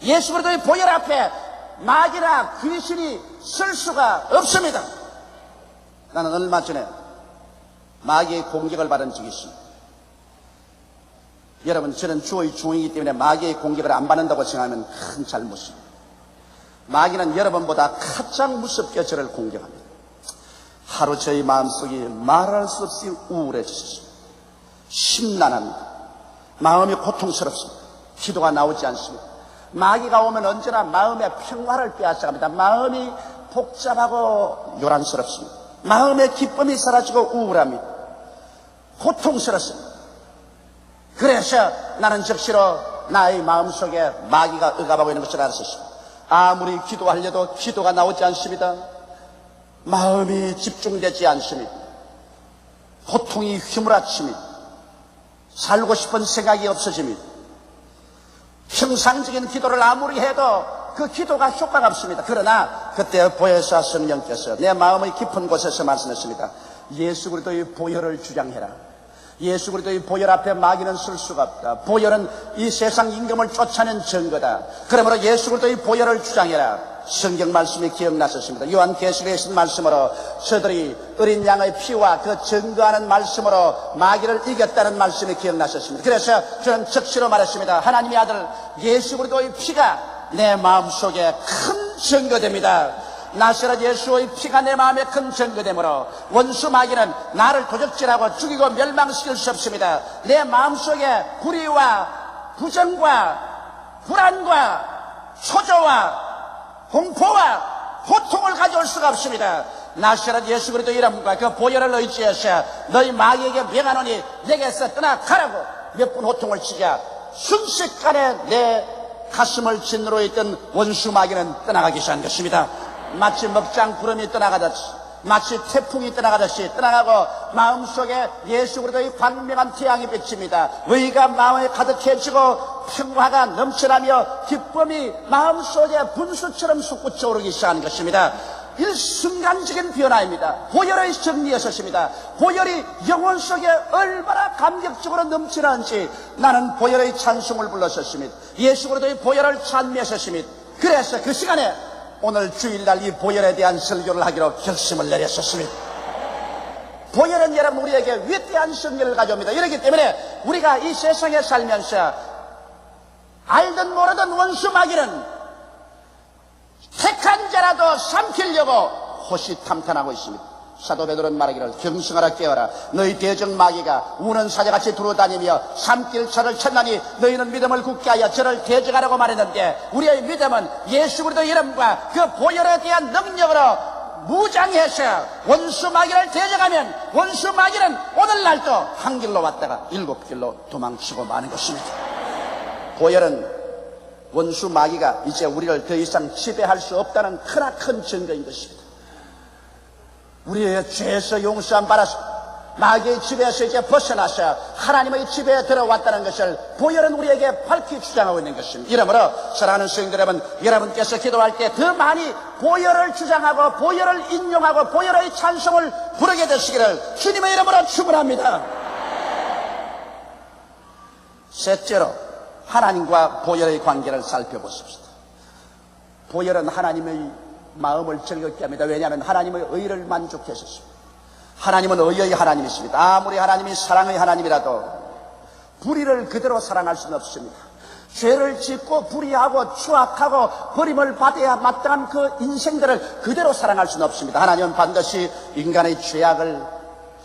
예수 그리스도의 보혈 앞에 마귀나 귀신이 쓸 수가 없습니다. 나는 얼마 전에 마귀의 공격을 받은 적이 있습니다. 여러분, 저는 주의 종이기 때문에 마귀의 공격을 안 받는다고 생각하면 큰 잘못입니다. 마귀는 여러분보다 가장 무섭게 저를 공격합니다. 하루 저희 마음속이 말할 수 없이 우울해졌습니다. 심란합니다. 마음이 고통스럽습니다. 기도가 나오지 않습니다. 마귀가 오면 언제나 마음의 평화를 빼앗아갑니다. 마음이 복잡하고 요란스럽습니다. 마음의 기쁨이 사라지고 우울합니다. 고통스럽습니다. 그래서 나는 적시로 나의 마음속에 마귀가 억압하고 있는 것을 알았습니다. 아무리 기도하려도 기도가 나오지 않습니다. 마음이 집중되지 않습니다. 고통이 휘몰아칩니다. 살고 싶은 생각이 없어집니다. 평상적인 기도를 아무리 해도 그 기도가 효과가 없습니다. 그러나 그때 보혜사 성령께서 내 마음의 깊은 곳에서 말씀했습니다. 예수 그리스도의 보혈을 주장해라. 예수 그리스도의 보혈 앞에 마귀는 쓸 수가 없다. 보혈은 이 세상 임금을 쫓아낸 증거다. 그러므로 예수 그리스도의 보혈을 주장해라. 성경 말씀이 기억나셨습니다. 요한계시록에 있는 말씀으로 저들이 어린 양의 피와 그 증거하는 말씀으로 마귀를 이겼다는 말씀이 기억나셨습니다. 그래서 저는 적시로 말했습니다. 하나님의 아들 예수 그리스도의 피가 내 마음속에 큰 증거됩니다. 나사렛 예수의 피가 내 마음에 큰 증거되므로 원수 마귀는 나를 도적질하고 죽이고 멸망시킬 수 없습니다. 내 마음속에 불의와 부정과 불안과 초조와 공포와 고통을 가져올 수가 없습니다. 나사렛 예수 그리스도 이름과 그 보혈을 의지해서 너희 마귀에게 명하노니 내게서 떠나가라고 몇 번 호통을 치자 순식간에 내 가슴을 짓누르 있던 원수 마귀는 떠나가기 시작한 것입니다. 마치 먹장 구름이 떠나가듯이, 마치 태풍이 떠나가듯이 떠나가고 마음속에 예수 그리스도의 광명한 태양이 비칩니다. 의가 마음에 가득해지고 평화가 넘쳐나며 기쁨이 마음속에 분수처럼 솟구쳐 오르기 시작하는 것입니다. 일순간적인 변화입니다. 보혈의 정리에 섰습니다. 보혈이 영혼 속에 얼마나 감격적으로 넘치는지 나는 보혈의 찬송을 불렀었습니다. 예수 그리스도의 보혈을 찬미했었습니다. 그래서 그 시간에 오늘 주일날 이 보혈에 대한 설교를 하기로 결심을 내렸었습니다. 보혈은 여러분 우리에게 위대한 승리를 가져옵니다. 이렇기 때문에 우리가 이 세상에 살면서 알든 모르든 원수 마귀는 택한 자라도 삼키려고 호시탐탐하고 있습니다. 사도 베드로는 말하기를 경성하라 깨어라. 너희 대적 마귀가 우는 사자같이 두루다니며 삼킬 차를 쳤나니 너희는 믿음을 굳게 하여 저를 대적하라고 말했는데 우리의 믿음은 예수 그리스도 이름과 그 보혈에 대한 능력으로 무장해서 원수 마귀를 대적하면 원수 마귀는 오늘날도 한 길로 왔다가 7길로 도망치고 마는 것입니다. 보혈은 원수 마귀가 이제 우리를 더 이상 지배할 수 없다는 크나큰 증거인 것입니다. 우리의 죄에서 용서함 받아서 마귀의 지배에서 이제 벗어나서 하나님의 지배에 들어왔다는 것을 보혈은 우리에게 밝히 주장하고 있는 것입니다. 이러므로 사랑하는 성도들 여러분, 여러분께서 기도할 때 더 많이 보혈을 주장하고 보혈을 인용하고 보혈의 찬송을 부르게 되시기를 주님의 이름으로 축원합니다. 셋째로 하나님과 보혈의 관계를 살펴보십시다. 보혈은 하나님의 마음을 즐겁게 합니다. 왜냐하면 하나님의 의를 만족해 주십니다. 하나님은 의의 하나님이십니다. 아무리 하나님이 사랑의 하나님이라도 불의를 그대로 사랑할 수는 없습니다. 죄를 짓고 불의하고 추악하고 버림을 받아야 마땅한 그 인생들을 그대로 사랑할 수는 없습니다. 하나님은 반드시 인간의 죄악을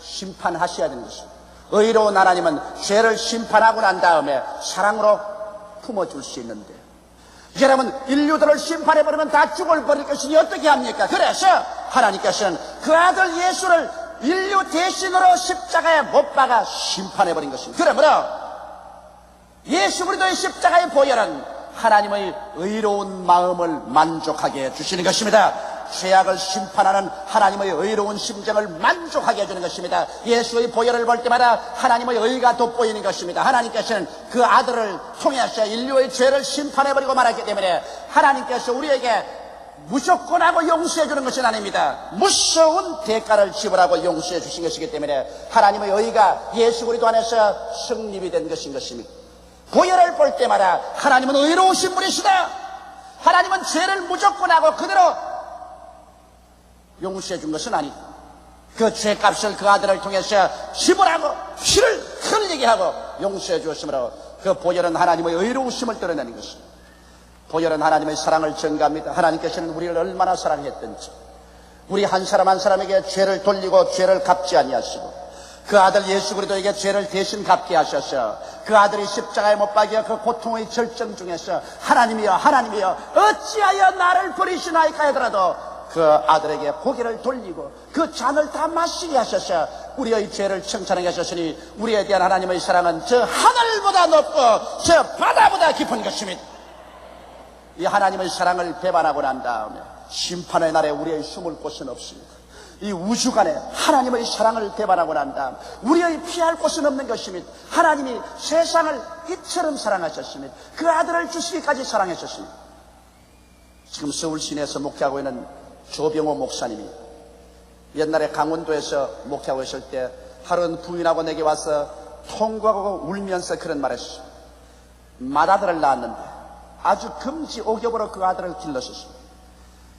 심판하셔야 되는 것입니다. 의로운 하나님은 죄를 심판하고 난 다음에 사랑으로 품어줄 수 있는데, 여러분 인류들을 심판해버리면 다 죽을 버릴 것이니 어떻게 합니까? 그래서 하나님께서는 그 아들 예수를 인류 대신으로 십자가에 못 박아 심판해버린 것입니다. 그러므로 예수 그리스도의 십자가의 보혈은 하나님의 의로운 마음을 만족하게 해주시는 것입니다. 죄악을 심판하는 하나님의 의로운 심정을 만족하게 해주는 것입니다. 예수의 보혈을 볼 때마다 하나님의 의가 돋보이는 것입니다. 하나님께서는 그 아들을 통해서 인류의 죄를 심판해버리고 말았기 때문에 하나님께서 우리에게 무조건 하고 용서해 주는 것은 아닙니다. 무서운 대가를 지불하고 용서해 주신 것이기 때문에 하나님의 의가 예수 그리스도 안에서 성립이 된 것인 것입니다. 보혈을 볼 때마다 하나님은 의로우신 분이시다. 하나님은 죄를 무조건 하고 그대로 용서해 준 것은 아니다. 그 죄값을 그 아들을 통해서 지불하고 피를 흘리게 하고 용서해 주었으므로 그 보혈은 하나님의 의로우심을 드러내는 것입니다. 보혈은 하나님의 사랑을 증가합니다. 하나님께서는 우리를 얼마나 사랑했던지, 우리 한 사람 한 사람에게 죄를 돌리고 죄를 갚지 아니하시고 그 아들 예수 그리스도에게 죄를 대신 갚게 하셔서 그 아들이 십자가에 못 박여 그 고통의 절정 중에서 하나님이여 하나님이여 어찌하여 나를 버리시나이까 하더라도 그 아들에게 고개를 돌리고 그 잔을 다 마시게 하셔서 우리의 죄를 청산하게 하셨으니 우리에 대한 하나님의 사랑은 저 하늘보다 높고 저 바다보다 깊은 것입니다. 이 하나님의 사랑을 배반하고 난 다음에 심판의 날에 우리의 숨을 곳은 없습니다. 이 우주간에 하나님의 사랑을 배반하고 난 다음 우리의 피할 곳은 없는 것입니다. 하나님이 세상을 이처럼 사랑하셨습니다. 그 아들을 주시기까지 사랑하셨습니다. 지금 서울 시내에서 목회하고 있는 조병호 목사님이 옛날에 강원도에서 목회하고 있을 때 하루는 부인하고 내게 와서 통곡하고 울면서 그런 말을 했어요. 맏아들을 낳았는데 아주 금지 오겹으로 그 아들을 길렀었습니다.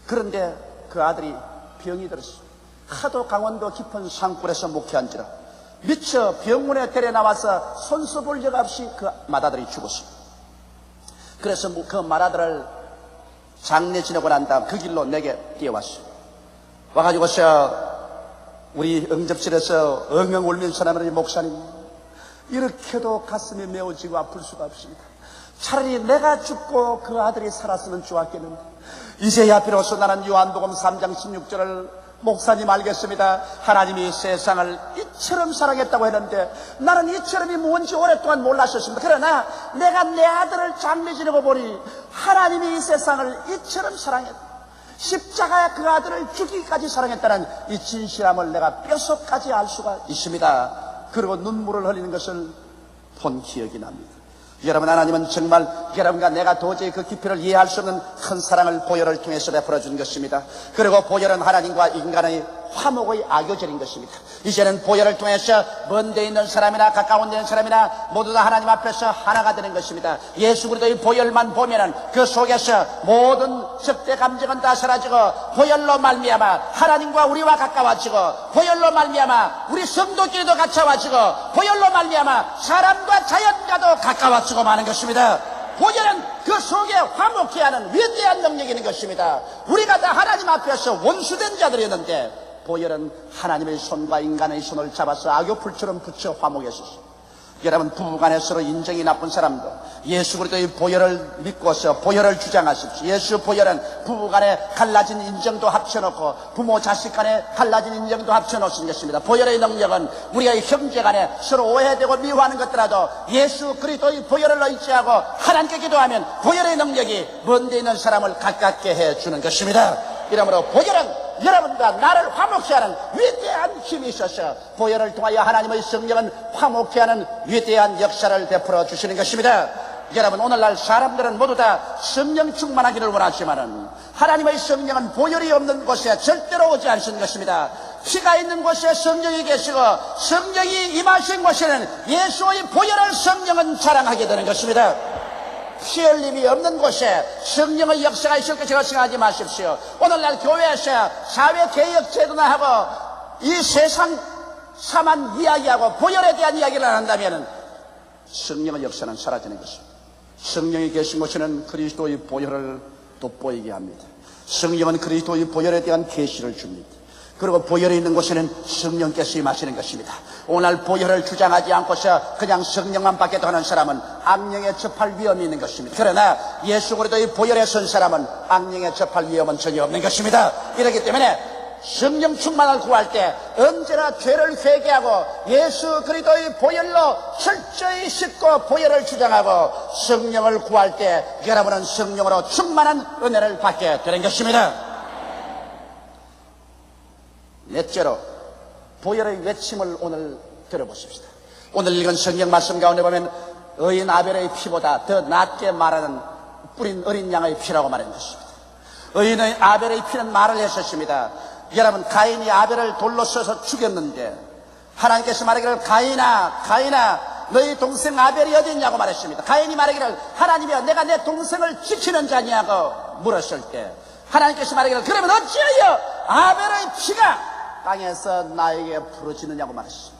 그런데 그 아들이 병이 들었어요. 하도 강원도 깊은 산골에서 목회한지라 미처 병원에 데려 나와서 손수 볼 적 없이 그 맏아들이 죽었습니다. 그래서 그 맏아들을 장례 지내고 난 다음 그 길로 내게 뛰어왔어요. 와가지고서 우리 응접실에서 엉엉 울면서 나는 목사님, 이렇게도 가슴이 메워지고 아플 수가 없습니다. 차라리 내가 죽고 그 아들이 살았으면 좋았겠는데 이제야 비로소 나는 요한복음 3장 16절을 목사님 알겠습니다. 하나님이 세상을 이처럼 사랑했다고 했는데 나는 이처럼이 뭔지 오랫동안 몰랐었습니다. 그러나 내가 내 아들을 장례 지내고 보니 하나님이 이 세상을 이처럼 사랑했다, 십자가에 그 아들을 죽이기까지 사랑했다는 이 진실함을 내가 뼛속까지 알 수가 있습니다. 그리고 눈물을 흘리는 것을 본 기억이 납니다. 여러분, 하나님은 정말 여러분과 내가 도저히 그 깊이를 이해할 수 없는 큰 사랑을 보혈을 통해서 베풀어 준 것입니다. 그리고 보혈은 하나님과 인간의 화목의 악교절인 것입니다. 이제는 보혈을 통해서 먼 데 있는 사람이나 가까운 데 있는 사람이나 모두 다 하나님 앞에서 하나가 되는 것입니다. 예수 그리스도의 보혈만 보면은 그 속에서 모든 적대 감정은 다 사라지고 보혈로 말미암아 하나님과 우리와 가까워지고 보혈로 말미암아 우리 성도끼리도 가까워지고 보혈로 말미암아 사람과 자연과도 가까워지고 마는 것입니다. 보혈은 그 속에 화목케 하는 위대한 능력이 있는 것입니다. 우리가 다 하나님 앞에서 원수된 자들이었는데 보혈은 하나님의 손과 인간의 손을 잡아서 악교풀처럼 붙여 화목했었습니다. 여러분, 부부간에 서로 인정이 나쁜 사람도 예수 그리스도의 보혈을 믿고서 보혈을 주장하십시오. 예수 보혈은 부부간에 갈라진 인정도 합쳐놓고 부모 자식 간에 갈라진 인정도 합쳐놓는 것입니다. 보혈의 능력은 우리의 형제간에 서로 오해되고 미워하는 것들라도 예수 그리스도의 보혈을 의지하고 하나님께 기도하면 보혈의 능력이 먼데 있는 사람을 가깝게 해주는 것입니다. 이러므로 보혈은 여러분과 나를 화목케 하는 위대한 힘이 있어서 보혈을 통하여 하나님의 성령은 화목케 하는 위대한 역사를 베풀어 주시는 것입니다. 여러분, 오늘날 사람들은 모두 다 성령 충만하기를 원하지만은 하나님의 성령은 보혈이 없는 곳에 절대로 오지 않는 것입니다. 피가 있는 곳에 성령이 계시고 성령이 임하신 곳에는 예수의 보혈을 성령은 자랑하게 되는 것입니다. 피 흘림이 없는 곳에 성령의 역사가 있을 것이라고 생각하지 마십시오. 오늘날 교회에서 사회개혁 제도나 하고 이 세상 사만 이야기하고 보혈에 대한 이야기를 안 한다면 성령의 역사는 사라지는 것입니다. 성령이 계신 곳에는 그리스도의 보혈을 돋보이게 합니다. 성령은 그리스도의 보혈에 대한 계시를 줍니다. 그리고 보혈이 있는 곳에는 성령께서 임하시는 것입니다. 오늘 보혈을 주장하지 않고서 그냥 성령만 받게 하는 사람은 악령에 접할 위험이 있는 것입니다. 그러나 예수 그리스도의 보혈에 선 사람은 악령에 접할 위험은 전혀 없는 것입니다. 이렇기 때문에 성령 충만을 구할 때 언제나 죄를 회개하고 예수 그리스도의 보혈로 철저히 씻고 보혈을 주장하고 성령을 구할 때 여러분은 성령으로 충만한 은혜를 받게 되는 것입니다. 넷째로 보혈의 외침을 오늘 들어보십시다. 오늘 읽은 성경 말씀 가운데 보면 의인 아벨의 피보다 더 낫게 말하는 뿌린 어린 양의 피라고 말한 것입니다. 의인의 아벨의 피는 말을 했었습니다. 여러분, 가인이 아벨을 돌로 써서 죽였는데 하나님께서 말하기를 가인아 너희 동생 아벨이 어디 있냐고 말했습니다. 가인이 말하기를 하나님이여 내가 내 동생을 지키는 자냐고 물었을 때 하나님께서 말하기를 그러면 어찌하여 아벨의 피가 땅에서 나에게 부러지느냐고 말했습니다.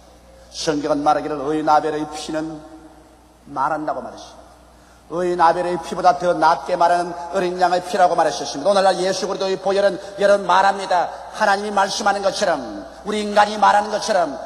성경은 말하기를 의인 아벨의 피는 말한다고 말했습니다. 의인 아벨의 피보다 더 낫게 말하는 어린 양의 피라고 말했었습니다. 오늘날 예수 그리스도의 보혈은 여러분 말합니다. 하나님이 말씀하는 것처럼 우리 인간이 말하는 것처럼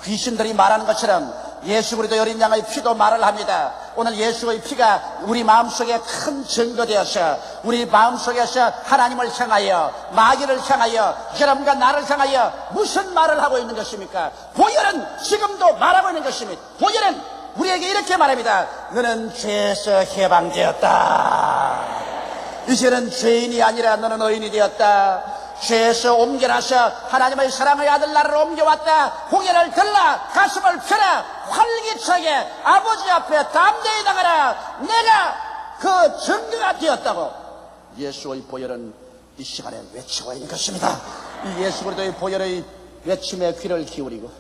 귀신들이 말하는 것처럼 예수 그리스도의 어린 양의 피도 말을 합니다. 오늘 예수의 피가 우리 마음속에 큰 증거되어서 우리 마음속에서 하나님을 향하여 마귀를 향하여 여러분과 나를 향하여 무슨 말을 하고 있는 것입니까? 보혈은 지금도 말하고 있는 것입니다. 보혈은 우리에게 이렇게 말합니다. 너는 죄에서 해방되었다. 이제는 죄인이 아니라 너는 의인이 되었다. 죄에서 옮겨나서 하나님의 사랑의 아들 나를 옮겨왔다. 고개를 들라 가슴을 펴라 활기차게 아버지 앞에 담대히 나가라. 내가 그 증거가 되었다고 예수의 보혈은 이 시간에 외치고 있는 것입니다. 이 예수 그리스도의 보혈의 외침에 귀를 기울이고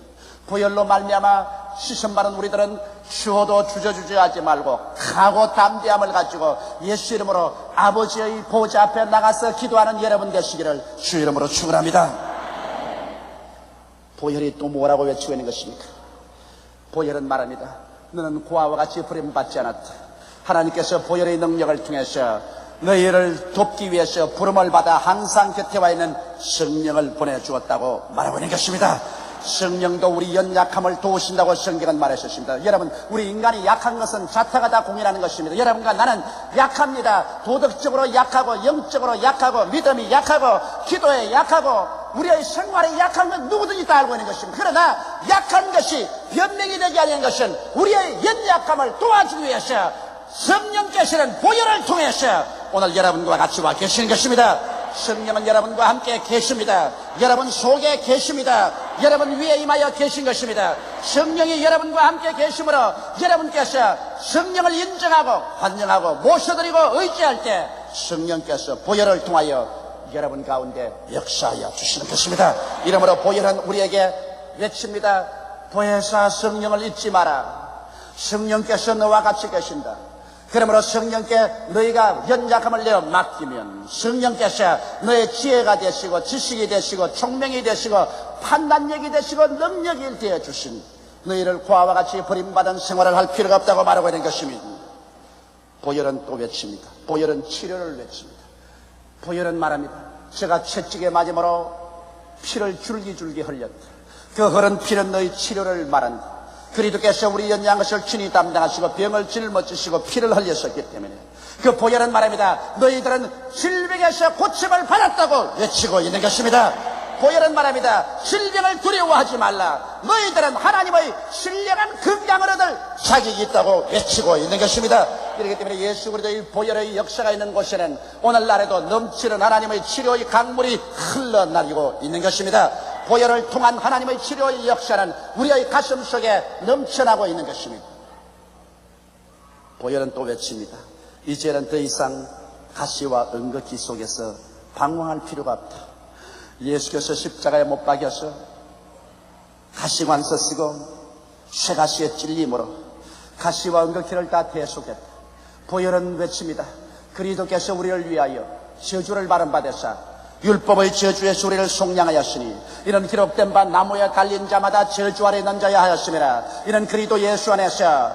보혈로 말미암아 씻음 받은 우리들은 추워도 주저주저하지 말고 강하고 담대함을 가지고 예수 이름으로 아버지의 보좌 앞에 나가서 기도하는 여러분 되시기를 주 이름으로 축원합니다. 보혈이 또 뭐라고 외치고 있는 것입니까? 보혈은 말합니다. 너는 고아와 같이 부름받지 않았다. 하나님께서 보혈의 능력을 통해서 너희를 돕기 위해서 부름을 받아 항상 곁에 와 있는 성령을 보내주었다고 말하고 있는 것입니다. 성령도 우리 연약함을 도우신다고 성경은 말했었습니다. 여러분, 우리 인간이 약한 것은 자타가 다 공인하는 것입니다. 여러분과 나는 약합니다. 도덕적으로 약하고 영적으로 약하고 믿음이 약하고 기도에 약하고 우리의 생활에 약한 건 누구든지 다 알고 있는 것입니다. 그러나 약한 것이 변명이 되지 않는 것은 우리의 연약함을 도와주기 위해서 성령께서는 보혈을 통해서 오늘 여러분과 같이 와 계시는 것입니다. 성령은 여러분과 함께 계십니다. 여러분 속에 계십니다. 여러분 위에 임하여 계신 것입니다. 성령이 여러분과 함께 계심으로 여러분께서 성령을 인정하고 환영하고 모셔드리고 의지할 때 성령께서 보혈을 통하여 여러분 가운데 역사하여 주시는 것입니다. 이러므로 보혈은 우리에게 외칩니다. 보혜사 성령을 잊지 마라. 성령께서 너와 같이 계신다. 그러므로 성령께 너희가 연약함을 내어 맡기면 성령께서 너의 지혜가 되시고 지식이 되시고 총명이 되시고 판단력이 되시고 능력이 되어주신 너희를 고아와 같이 버림받은 생활을 할 필요가 없다고 말하고 있는 것입니다. 보혈은 또 외칩니다. 보혈은 치료를 외칩니다. 보혈은 말합니다. 제가 채찍에 맞음으로 피를 줄기줄기 흘렸다. 그 흐른 피는 너희 치료를 말한다. 그리스도께서 우리 연약한 것을 친히 담당하시고 병을 짊어지시고 피를 흘리셨기 때문에 그 보혈은 말합니다. 너희들은 질병에서 고침을 받았다고 외치고 있는 것입니다. 보혈은 말합니다. 질병을 두려워하지 말라. 너희들은 하나님의 신령한 건강을 얻을 자격이 있다고 외치고 있는 것입니다. 그렇기 때문에 예수 그리스도의 보혈의 역사가 있는 곳에는 오늘날에도 넘치는 하나님의 치료의 강물이 흘러나리고 있는 것입니다. 보혈을 통한 하나님의 치료의 역사는 우리의 가슴 속에 넘쳐나고 있는 것입니다. 보혈은 또 외칩니다. 이제는 더 이상 가시와 은거기 속에서 방황할 필요가 없다. 예수께서 십자가에 못 박여서 가시관서 쓰고 쇠가시에 찔림으로 가시와 은거기를 다 대속했다. 보혈은 외칩니다. 그리스도께서 우리를 위하여 저주를 받으사 율법의 저주에서 우리를 속량하였으니 이는 기록된 바 나무에 달린 자마다 저주 아래 있는 자야 하였음이라. 이는 그리스도 예수 안에서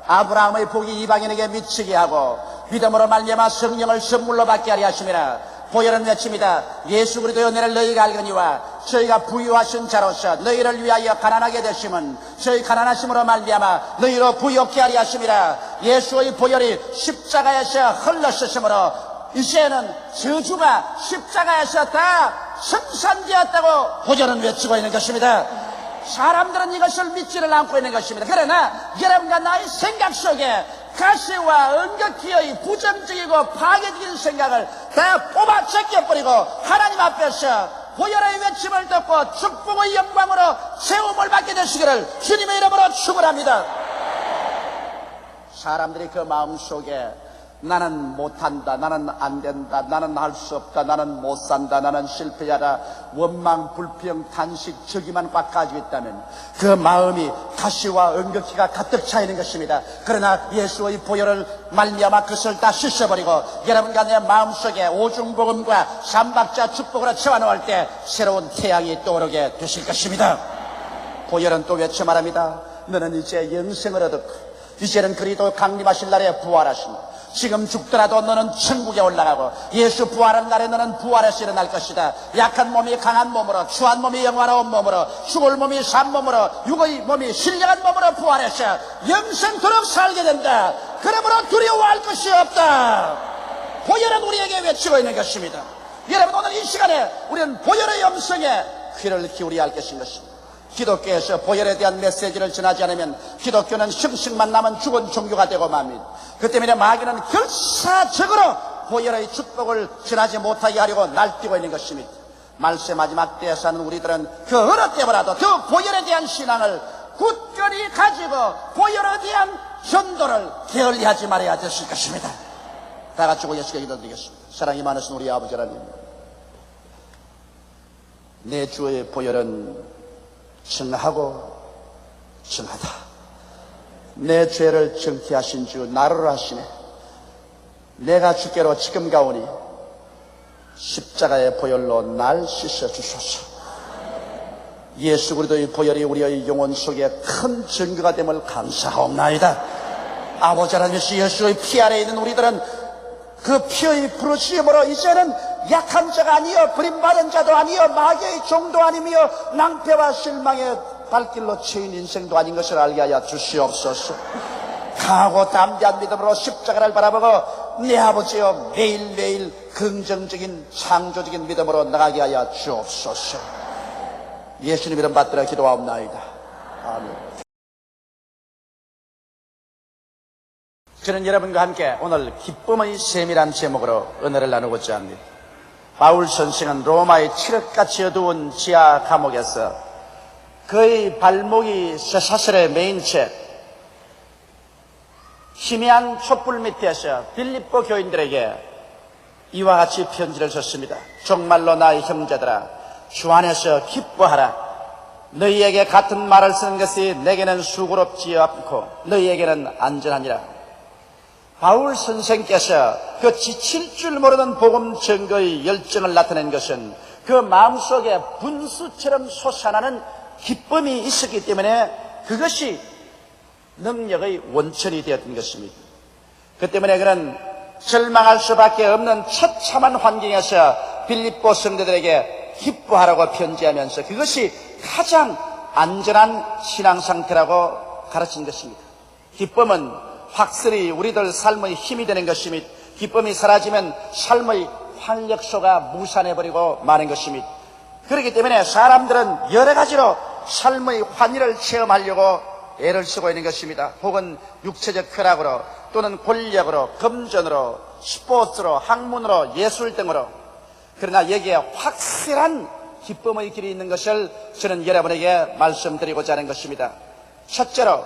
아브라함의 복이 이방인에게 미치게 하고 믿음으로 말미암아 성령을 선물로 받게 하려 하심이라. 보혈은 외칩니다. 예수 그리스도여 너를 너희가 알거니와 저희가 부유하신 자로서 너희를 위하여 가난하게 되심은 저희 가난하심으로 말미암아 너희로 부유케 하려 하심이라. 예수의 보혈이 십자가에서 흘러쓰심으로 이제는 저주가 십자가에서 다 청산되었다고 보혈은 외치고 있는 것입니다. 사람들은 이것을 믿지를 않고 있는 것입니다. 그러나 여러분과 나의 생각 속에 가시와 은거기의 부정적이고 파괴적인 생각을 다 뽑아 제껴버리고 하나님 앞에서 보혈의 외침을 듣고 축복의 영광으로 세움을 받게 되시기를 주님의 이름으로 축원합니다. 사람들이 그 마음속에 나는 못한다, 나는 안된다, 나는 할 수 없다, 나는 못산다, 나는 실패자다, 원망, 불평, 탄식, 저기만 꽉 가지고 있다면 그 마음이 가시와 은거기가 가득 차 있는 것입니다. 그러나 예수의 보혈을 말미암아 그것을 다 씻어버리고 여러분과 내 마음속에 오중복음과 삼박자 축복으로 채워넣을 때 새로운 태양이 떠오르게 되실 것입니다. 보혈은 또 외쳐 말합니다. 너는 이제 영생을 얻었고 이제는 그리스도 강림하실 날에 부활하신다. 지금 죽더라도 너는 천국에 올라가고 예수 부활한 날에 너는 부활해서 일어날 것이다. 약한 몸이 강한 몸으로, 추한 몸이 영화로운 몸으로, 죽을 몸이 산 몸으로, 육의 몸이 신령한 몸으로 부활해서 영생토록 살게 된다. 그러므로 두려워할 것이 없다. 보혈은 우리에게 외치고 있는 것입니다. 여러분, 오늘 이 시간에 우리는 보혈의 음성에 귀를 기울여야 할 것인 것입니다. 기독교에서 보혈에 대한 메시지를 전하지 않으면 기독교는 형식만 남은 죽은 종교가 되고 맙니다. 그 때문에 마귀는 결사적으로 보혈의 축복을 전하지 못하게 하려고 날뛰고 있는 것입니다. 말세 마지막 때에 사는 우리들은 그 어느 때보다도 더 보혈에 대한 신앙을 굳건히 가지고 보혈에 대한 전도를 게을리하지 말아야 되실 것입니다. 다 같이 예수께 기도드리겠습니다. 사랑이 많으신 우리 아버지 하나님, 내 주의 보혈은 정하고 정하다. 내 죄를 정케 하신 주 나를 하시네. 내가 주께로 지금 가오니 십자가의 보혈로 날 씻어주소서. 예수 그리스도의 보혈이 우리의 영혼 속에 큰 증거가 됨을 감사하옵나이다. 아버지 하나님, 예수의 피 아래에 있는 우리들은 그 피의 부르심으로 이제는 약한 자가 아니여 버림받은 자도 아니여 마귀의 종도 아니며 낭패와 실망의 발길로 채인 인생도 아닌 것을 알게 하여 주시옵소서. 강하고 담대한 믿음으로 십자가를 바라보고 내 아버지여 매일매일 긍정적인 창조적인 믿음으로 나가게 하여 주옵소서. 예수님 이름 받들어 기도하옵나이다. 아멘. 저는 여러분과 함께 오늘 기쁨의 셈이란 제목으로 은혜를 나누고자 합니다. 바울 선생은 로마의 칠흑같이 어두운 지하 감옥에서 그의 발목이 쇠사슬에 매인 채 희미한 촛불 밑에서 빌립보 교인들에게 이와 같이 편지를 썼습니다. 정말로 나의 형제들아, 주 안에서 기뻐하라. 너희에게 같은 말을 쓰는 것이 내게는 수고롭지 않고 너희에게는 안전하니라. 바울 선생께서 그 지칠 줄 모르는 복음 증거의 열정을 나타낸 것은 그 마음속에 분수처럼 솟아나는 기쁨이 있었기 때문에 그것이 능력의 원천이 되었던 것입니다. 그 때문에 그는 절망할 수밖에 없는 처참한 환경에서 빌립보 성도들에게 기뻐하라고 편지하면서 그것이 가장 안전한 신앙 상태라고 가르친 것입니다. 기쁨은 확실히 우리들 삶의 힘이 되는 것입니다. 기쁨이 사라지면 삶의 활력소가 무산해버리고 마는 것입니다. 그렇기 때문에 사람들은 여러 가지로 삶의 환희를 체험하려고 애를 쓰고 있는 것입니다. 혹은 육체적 쾌락으로 또는 권력으로, 금전으로, 스포츠로, 학문으로, 예술 등으로. 그러나 여기에 확실한 기쁨의 길이 있는 것을 저는 여러분에게 말씀드리고자 하는 것입니다. 첫째로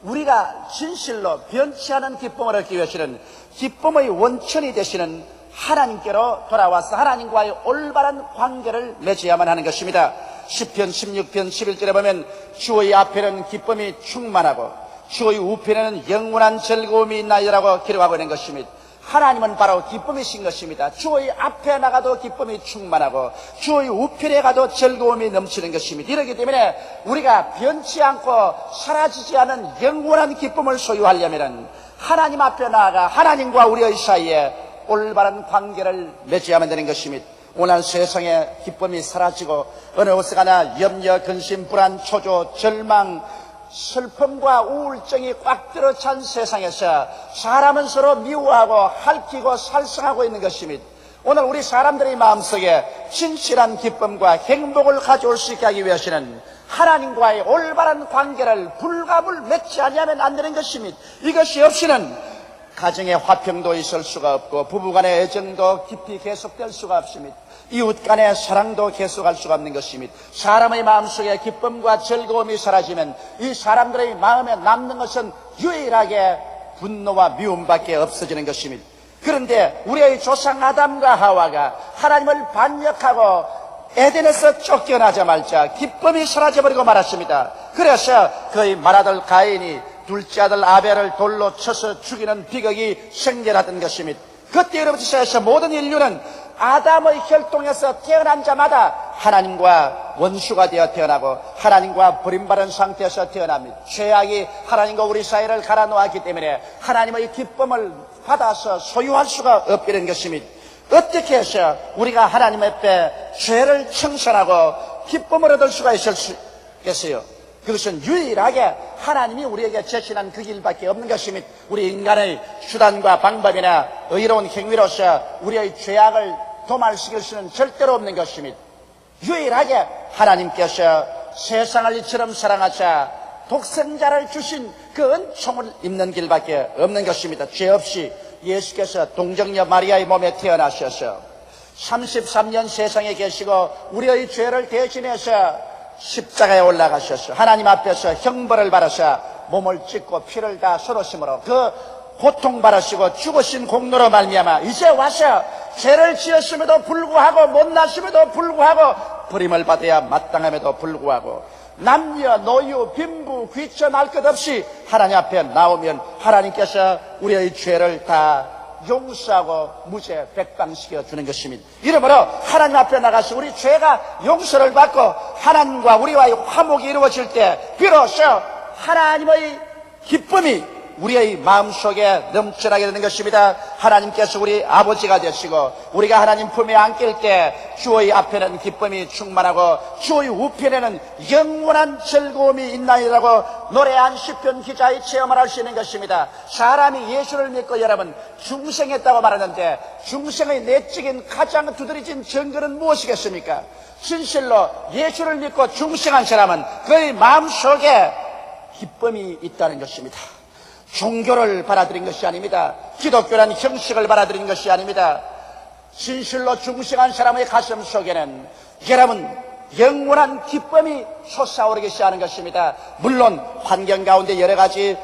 우리가 진실로 변치 않은 기쁨을 얻기 위해서는 기쁨의 원천이 되시는 하나님께로 돌아와서 하나님과의 올바른 관계를 맺어야만 하는 것입니다. 시편 16편 11절에 보면 주의 앞에는 기쁨이 충만하고 주의 우편에는 영원한 즐거움이 있나이라고 기록하고 있는 것입니다. 하나님은 바로 기쁨이신 것입니다. 주의 앞에 나가도 기쁨이 충만하고 주의 우편에 가도 즐거움이 넘치는 것입니다. 이렇기 때문에 우리가 변치 않고 사라지지 않은 영원한 기쁨을 소유하려면 하나님 앞에 나아가 하나님과 우리의 사이에 올바른 관계를 맺어야만 되는 것입니다. 오늘 세상에 기쁨이 사라지고 어느 곳에 가나 염려, 근심, 불안, 초조, 절망, 슬픔과 우울증이 꽉 들어찬 세상에서 사람은 서로 미워하고 핥히고 살성하고 있는 것입니다. 오늘 우리 사람들의 마음속에 진실한 기쁨과 행복을 가져올 수 있게 하기 위해서는 하나님과의 올바른 관계를 불가불 맺지 아니하면 안 되는 것입니다. 이것이 없이는 가정의 화평도 있을 수가 없고 부부간의 애정도 깊이 계속될 수가 없습니다. 이웃 간의 사랑도 계속할 수가 없는 것입니다. 사람의 마음속에 기쁨과 즐거움이 사라지면 이 사람들의 마음에 남는 것은 유일하게 분노와 미움밖에 없어지는 것입니다. 그런데 우리의 조상 아담과 하와가 하나님을 반역하고 에덴에서 쫓겨나자마자 기쁨이 사라져버리고 말았습니다. 그래서 그의 맏아들 가인이 둘째 아들 아벨을 돌로 쳐서 죽이는 비극이 생겨났던 것입니다. 그때로부터 시작해서 모든 인류는 아담의 혈통에서 태어난 자마다 하나님과 원수가 되어 태어나고 하나님과 버림받은 상태에서 태어납니다. 죄악이 하나님과 우리 사이를 갈아놓았기 때문에 하나님의 기쁨을 받아서 소유할 수가 없게 된 것입니다. 어떻게 해서 우리가 하나님 앞에 죄를 청산하고 기쁨을 얻을 수가 있겠어요? 그것은 유일하게 하나님이 우리에게 제시한 그 길밖에 없는 것입니다. 우리 인간의 수단과 방법이나 의로운 행위로서 우리의 죄악을 도말시킬 수는 절대로 없는 것입니다. 유일하게 하나님께서 세상을 이처럼 사랑하사 독생자를 주신 그 은총을 입는 길밖에 없는 것입니다. 죄 없이 예수께서 동정녀 마리아의 몸에 태어나셔서 33년 세상에 계시고 우리의 죄를 대신해서 십자가에 올라가셔서 하나님 앞에서 형벌을 받으사 몸을 찢고 피를 다 쏟으심으로 그 고통받으시고 죽으신 공로로 말미암아 이제 와서 죄를 지었음에도 불구하고 못났음에도 불구하고 버림을 받아야 마땅함에도 불구하고 남녀, 노유, 빈부, 귀천 알 것 없이 하나님 앞에 나오면 하나님께서 우리의 죄를 다 용서하고 무죄 백방시켜 주는 것입니다. 이러므로 하나님 앞에 나가서 우리 죄가 용서를 받고 하나님과 우리와의 화목이 이루어질 때 비로소 하나님의 기쁨이 우리의 마음속에 넘쳐나게 되는 것입니다. 하나님께서 우리 아버지가 되시고 우리가 하나님 품에 안길 때 주의 앞에는 기쁨이 충만하고 주의 우편에는 영원한 즐거움이 있나이라고 노래한 시편 기자의 체험을 할 수 있는 것입니다. 사람이 예수를 믿고 여러분 중생했다고 말하는데 중생의 내적인 가장 두드러진 증거는 무엇이겠습니까? 진실로 예수를 믿고 중생한 사람은 그의 마음속에 기쁨이 있다는 것입니다. 종교를 받아들인 것이 아닙니다. 기독교란 형식을 받아들인 것이 아닙니다. 진실로 중생한 사람의 가슴 속에는 여러분 영원한 기쁨이 솟아오르기 시작하는 것입니다. 물론 환경 가운데 여러 가지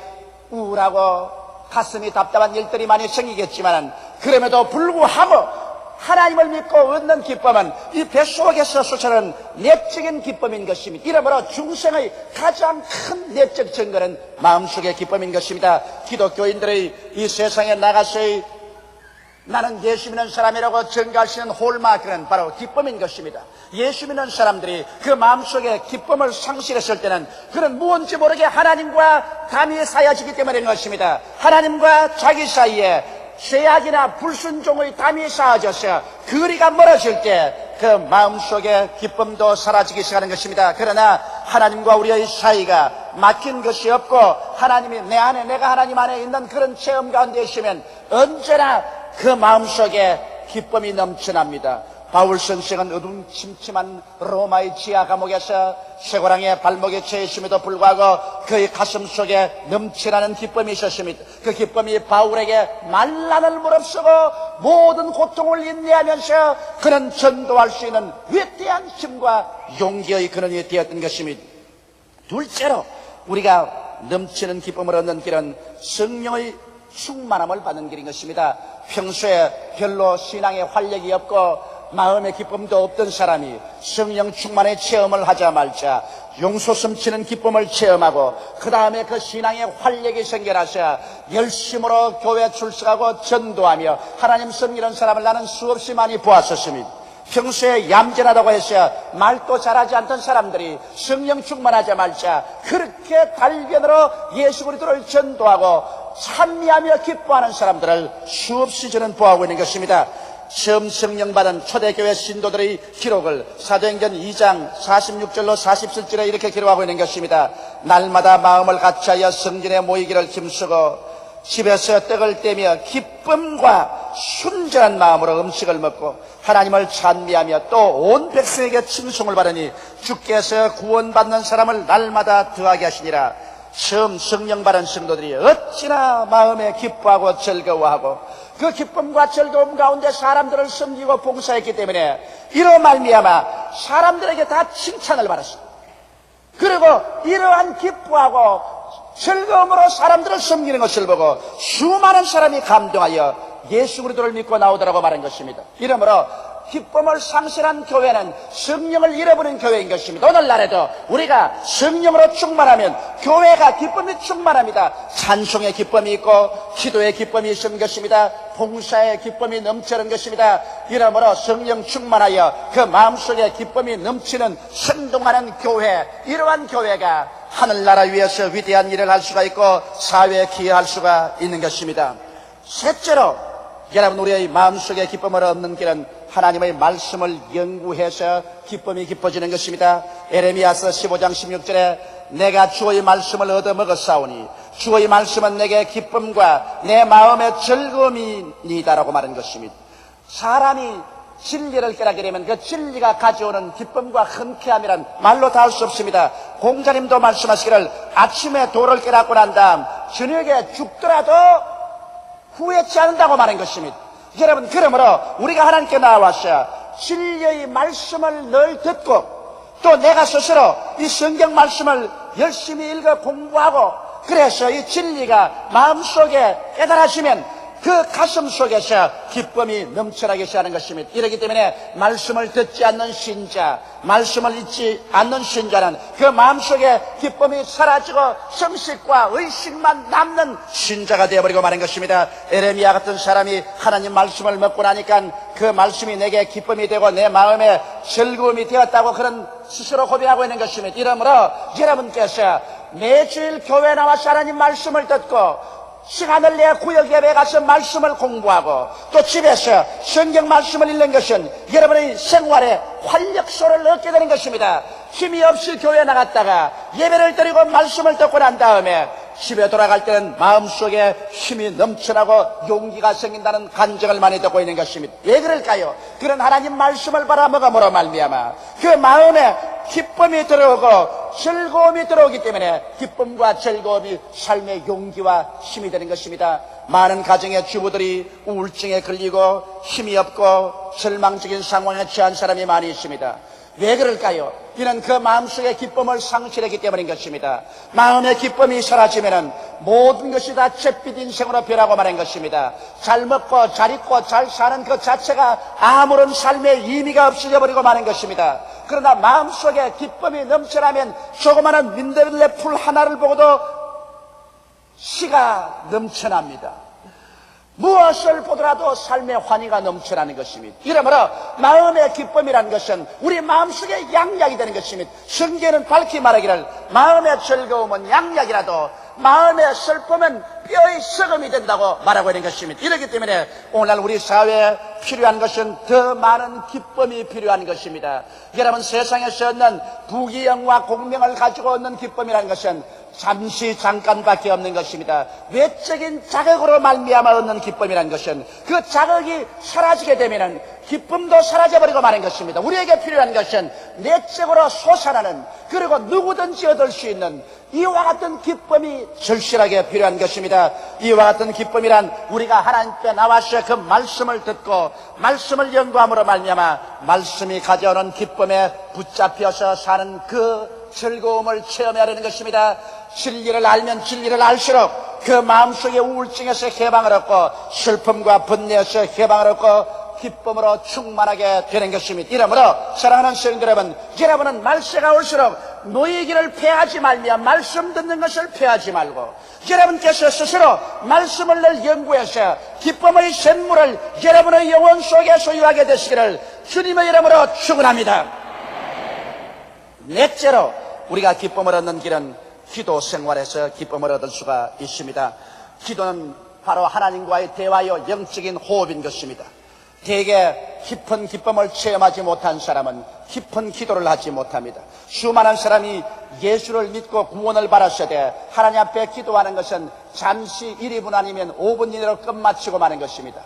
우울하고 가슴이 답답한 일들이 많이 생기겠지만 그럼에도 불구하고 하나님을 믿고 얻는 기쁨은 이 뱃속에서 솟아오르는 내적인 기쁨인 것입니다. 이러므로 중생의 가장 큰 내적 증거는 마음속의 기쁨인 것입니다. 기독교인들의 이 세상에 나가서의 나는 예수 믿는 사람이라고 증거할 수 있는 홀마크는 바로 기쁨인 것입니다. 예수 믿는 사람들이 그 마음속에 기쁨을 상실했을 때는 그는 무언지 모르게 하나님과 담이 쌓여지기 때문인 것입니다. 하나님과 자기 사이에 죄악이나 불순종의 담이 쌓아져서 거리가 멀어질 때 그 마음속에 기쁨도 사라지기 시작하는 것입니다. 그러나 하나님과 우리의 사이가 막힌 것이 없고 하나님이 내 안에, 내가 하나님 안에 있는 그런 체험 가운데 있으면 언제나 그 마음속에 기쁨이 넘쳐납니다. 바울 선생은 어둠침침한 로마의 지하 감옥에서 쇠고랑의 발목에 채있음에도 불구하고 그의 가슴 속에 넘쳐나는 기쁨이 있었습니다. 그 기쁨이 바울에게 만난을 무릅쓰고 모든 고통을 인내하면서 그는 전도할 수 있는 위대한 힘과 용기의 근원이 되었던 것입니다. 둘째로 우리가 넘치는 기쁨을 얻는 길은 성령의 충만함을 받는 길인 것입니다. 평소에 별로 신앙에 활력이 없고 마음의 기쁨도 없던 사람이 성령 충만의 체험을 하자 말자 용솟 넘치는 기쁨을 체험하고 그 다음에 그 신앙의 활력이 생겨나서 열심으로 교회 출석하고 전도하며 하나님 섬기는 사람을 나는 수없이 많이 보았었습니다. 평소에 얌전하다고 해서 말도 잘하지 않던 사람들이 성령 충만하자마자 그렇게 달변으로 예수 그리스도를 전도하고 찬미하며 기뻐하는 사람들을 수없이 저는 보아오고 있는 것입니다. 처음 성령 받은 초대교회 신도들의 기록을 사도행전 2장 46절로 47절에 이렇게 기록하고 있는 것입니다. 날마다 마음을 같이하여 성전에 모이기를 힘쓰고 집에서 떡을 떼며 기쁨과 순전한 마음으로 음식을 먹고 하나님을 찬미하며 또 온 백성에게 칭송을 받으니 주께서 구원받는 사람을 날마다 더하게 하시니라. 처음 성령 받은 성도들이 어찌나 마음에 기뻐하고 즐거워하고 그 기쁨과 즐거움 가운데 사람들을 섬기고 봉사했기 때문에 이로 말미암아 사람들에게 다 칭찬을 받았습니다. 그리고 이러한 기뻐하고 즐거움으로 사람들을 섬기는 것을 보고 수많은 사람이 감동하여 예수 그리스도를 믿고 나오더라고 말한 것입니다. 이러므로 기쁨을 상실한 교회는 성령을 잃어버린 교회인 것입니다. 오늘날에도 우리가 성령으로 충만하면 교회가 기쁨이 충만합니다. 찬송의 기쁨이 있고 기도의 기쁨이 있는 것입니다. 봉사의 기쁨이 넘치는 것입니다. 이러므로 성령 충만하여 그 마음속에 기쁨이 넘치는 생동하는 교회, 이러한 교회가 하늘나라 위에서 위대한 일을 할 수가 있고 사회에 기여할 수가 있는 것입니다. 셋째로 여러분, 우리의 마음속에 기쁨을 얻는 길은 하나님의 말씀을 연구해서 기쁨이 깊어지는 것입니다. 에레미야서 15장 16절에 내가 주의 말씀을 얻어먹었사오니 주의 말씀은 내게 기쁨과 내 마음의 즐거움이니다라고 말한 것입니다. 사람이 진리를 깨닫게 되면 그 진리가 가져오는 기쁨과 흔쾌함이란 말로 다 할 수 없습니다. 공자님도 말씀하시기를 아침에 도를 깨닫고 난 다음 저녁에 죽더라도 후회치 않는다고 말한 것입니다. 여러분, 그러므로 우리가 하나님께 나와서 진리의 말씀을 늘 듣고 또 내가 스스로 이 성경 말씀을 열심히 읽어 공부하고 그래서 이 진리가 마음속에 깨달아지면 그 가슴 속에서 기쁨이 넘쳐나게 시작하는 것입니다. 이렇기 때문에 말씀을 듣지 않는 신자, 말씀을 잊지 않는 신자는 그 마음속에 기쁨이 사라지고 성식과 의식만 남는 신자가 되어버리고 마는 것입니다. 에레미야 같은 사람이 하나님 말씀을 먹고 나니까 그 말씀이 내게 기쁨이 되고 내 마음에 즐거움이 되었다고 그런 스스로 고백하고 있는 것입니다. 이러므로 여러분께서 매주일 교회 나와서 하나님 말씀을 듣고 시간을 내 구역 예배에 가서 말씀을 공부하고 또 집에서 성경 말씀을 읽는 것은 여러분의 생활에 활력소를 얻게 되는 것입니다. 힘이 없이 교회에 나갔다가 예배를 드리고 말씀을 듣고 난 다음에 집에 돌아갈 때는 마음속에 힘이 넘쳐나고 용기가 생긴다는 간증을 많이 듣고 있는 것입니다. 왜 그럴까요? 그런 하나님 말씀을 바라먹음으로 말미암아 그 마음에 기쁨이 들어오고 즐거움이 들어오기 때문에 기쁨과 즐거움이 삶의 용기와 힘이 되는 것입니다. 많은 가정의 주부들이 우울증에 걸리고 힘이 없고 절망적인 상황에 처한 사람이 많이 있습니다. 왜 그럴까요? 이는 그 마음속의 기쁨을 상실했기 때문인 것입니다. 마음의 기쁨이 사라지면 모든 것이 다 잿빛 인생으로 변하고 마는 것입니다. 잘 먹고 잘 입고 잘 사는 그 자체가 아무런 삶의 의미가 없어져 버리고 마는 것입니다. 그러나 마음속에 기쁨이 넘쳐나면 조그마한 민들레 풀 하나를 보고도 시가 넘쳐납니다. 무엇을 보더라도 삶의 환희가 넘쳐나는 것입니다. 이러므로 마음의 기쁨이라는 것은 우리 마음속에 양약이 되는 것입니다. 성경은 밝히 말하기를 마음의 즐거움은 양약이라도 마음의 슬픔은 뼈의 썩음이 된다고 말하고 있는 것입니다. 이렇기 때문에 오늘날 우리 사회에 필요한 것은 더 많은 기쁨이 필요한 것입니다. 여러분, 세상에서 얻는 부귀영화 공명을 가지고 얻는 기쁨이라는 것은 잠시 잠깐밖에 없는 것입니다. 외적인 자극으로 말미암아 얻는 기쁨이라는 것은 그 자극이 사라지게 되면은 기쁨도 사라져버리고 마는 것입니다. 우리에게 필요한 것은 내적으로 솟아나는, 그리고 누구든지 얻을 수 있는 이와 같은 기쁨이 절실하게 필요한 것입니다. 이와 같은 기쁨이란 우리가 하나님께 나와서 그 말씀을 듣고 말씀을 연구함으로 말미암아 말씀이 가져오는 기쁨에 붙잡혀서 사는 그 즐거움을 체험해야 하는 것입니다. 진리를 알면 진리를 알수록 그 마음속의 우울증에서 해방을 얻고 슬픔과 분내에서 해방을 얻고 기쁨으로 충만하게 되는 것입니다. 이러므로 사랑하는 성도 여러분, 여러분은 말세가 올수록 노예 길을 패하지 말며 말씀 듣는 것을 패하지 말고 여러분께서 스스로 말씀을 늘 연구해서 기쁨의 샘물을 여러분의 영혼 속에 소유하게 되시기를 주님의 이름으로 축원합니다. 넷째로 우리가 기쁨을 얻는 길은 기도 생활에서 기쁨을 얻을 수가 있습니다. 기도는 바로 하나님과의 대화요 영적인 호흡인 것입니다. 대개 깊은 기쁨을 체험하지 못한 사람은 깊은 기도를 하지 못합니다. 수많은 사람이 예수를 믿고 구원을 받았으되 하나님 앞에 기도하는 것은 잠시 1분 아니면 5분 이내로 끝마치고 마는 것입니다.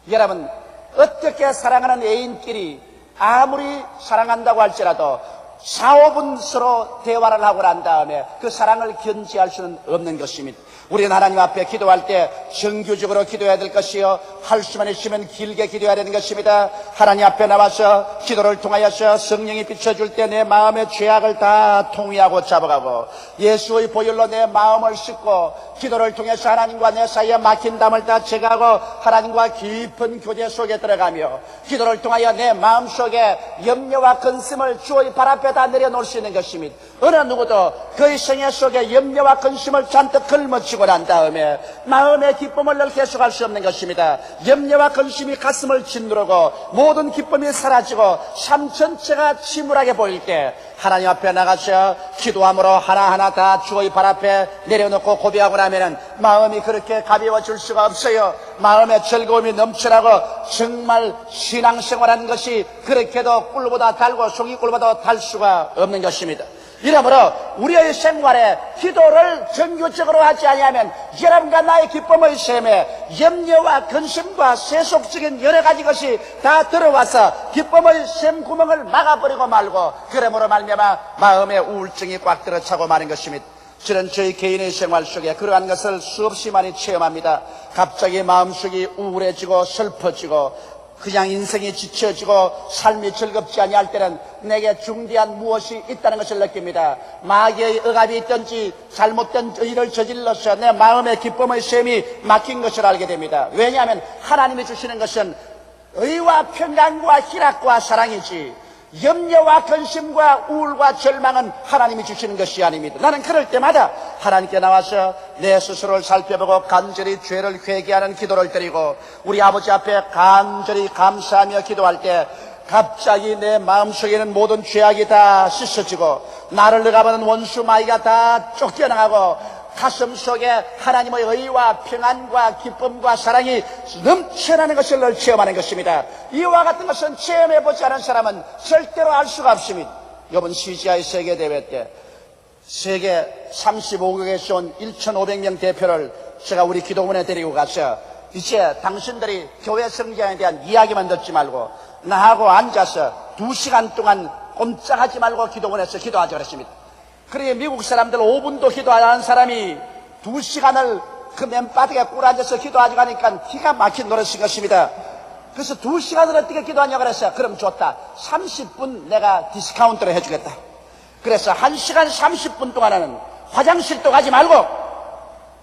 여러분, 어떻게 사랑하는 애인끼리 아무리 사랑한다고 할지라도 4, 5분 서로 대화를 하고 난 다음에 그 사랑을 견지할 수는 없는 것입니다. 우리는 하나님 앞에 기도할 때 정규적으로 기도해야 될 것이요, 할 수만 있으면 길게 기도해야 되는 것입니다. 하나님 앞에 나와서 기도를 통하여서 성령이 비춰줄 때 내 마음의 죄악을 다 통회하고 잡아가고 예수의 보혈로 내 마음을 씻고 기도를 통해서 하나님과 내 사이에 막힌 담을 다 제거하고 하나님과 깊은 교제 속에 들어가며 기도를 통하여 내 마음속에 염려와 근심을 주의 발 앞에 다 내려놓을 수 있는 것입니다. 어느 누구도 그의 생애 속에 염려와 근심을 잔뜩 걸머치고 난 다음에 마음의 기쁨을 늘 계속할 수 없는 것입니다. 염려와 근심이 가슴을 짓누르고 모든 기쁨이 사라지고 삶 전체가 침울하게 보일 때 하나님 앞에 나가서 기도함으로 하나하나 다 주의 발 앞에 내려놓고 고백하고 나면은 마음이 그렇게 가벼워질 수가 없어요. 마음의 즐거움이 넘쳐나고 정말 신앙생활하는 것이 그렇게도 꿀보다 달고 송이 꿀보다 달 수가 없는 것입니다. 이러므로 우리의 생활에 기도를 정규적으로 하지 아니하면 여러분과 나의 기쁨의 샘에 염려와 근심과 세속적인 여러 가지 것이 다 들어와서 기쁨의 샘 구멍을 막아버리고 말고 그러므로 말미암아 마음의 우울증이 꽉 들어차고 마는 것입니다. 저는 저희 개인의 생활 속에 그러한 것을 수없이 많이 체험합니다. 갑자기 마음속이 우울해지고 슬퍼지고 그냥 인생이 지쳐지고 삶이 즐겁지 아니할 때는 내게 중대한 무엇이 있다는 것을 느낍니다. 마귀의 억압이 있든지 잘못된 일을 저질러서 내 마음의 기쁨의 샘이 막힌 것을 알게 됩니다. 왜냐하면 하나님이 주시는 것은 의와 평강과 희락과 사랑이지 염려와 근심과 우울과 절망은 하나님이 주시는 것이 아닙니다. 나는 그럴 때마다 하나님께 나와서 내 스스로를 살펴보고 간절히 죄를 회개하는 기도를 드리고 우리 아버지 앞에 간절히 감사하며 기도할 때 갑자기 내 마음속에는 모든 죄악이 다 씻어지고 나를 억압하는 원수 마귀가 다 쫓겨나가고 가슴 속에 하나님의 의와 평안과 기쁨과 사랑이 넘쳐나는 것을 늘 체험하는 것입니다. 이와 같은 것은 체험해보지 않은 사람은 절대로 알 수가 없습니다. 이번 CGI 세계대회 때 세계 35국에서 온 1,500명 대표를 제가 우리 기도원에 데리고 가서 이제 당신들이 교회 성장에 대한 이야기만 듣지 말고 나하고 앉아서 2시간 동안 꼼짝하지 말고 기도원에서 기도하자 그랬습니다. 그래 미국 사람들 5분도 기도하는 사람이 2시간을 그 맨바닥에 꿇어앉아서 기도하자고 하니까 기가 막힌 노릇인 것입니다. 그래서 2시간을 어떻게 기도하냐고 그랬어요. 그럼 좋다. 30분 내가 디스카운트를 해주겠다. 그래서 1시간 30분 동안은 화장실도 가지 말고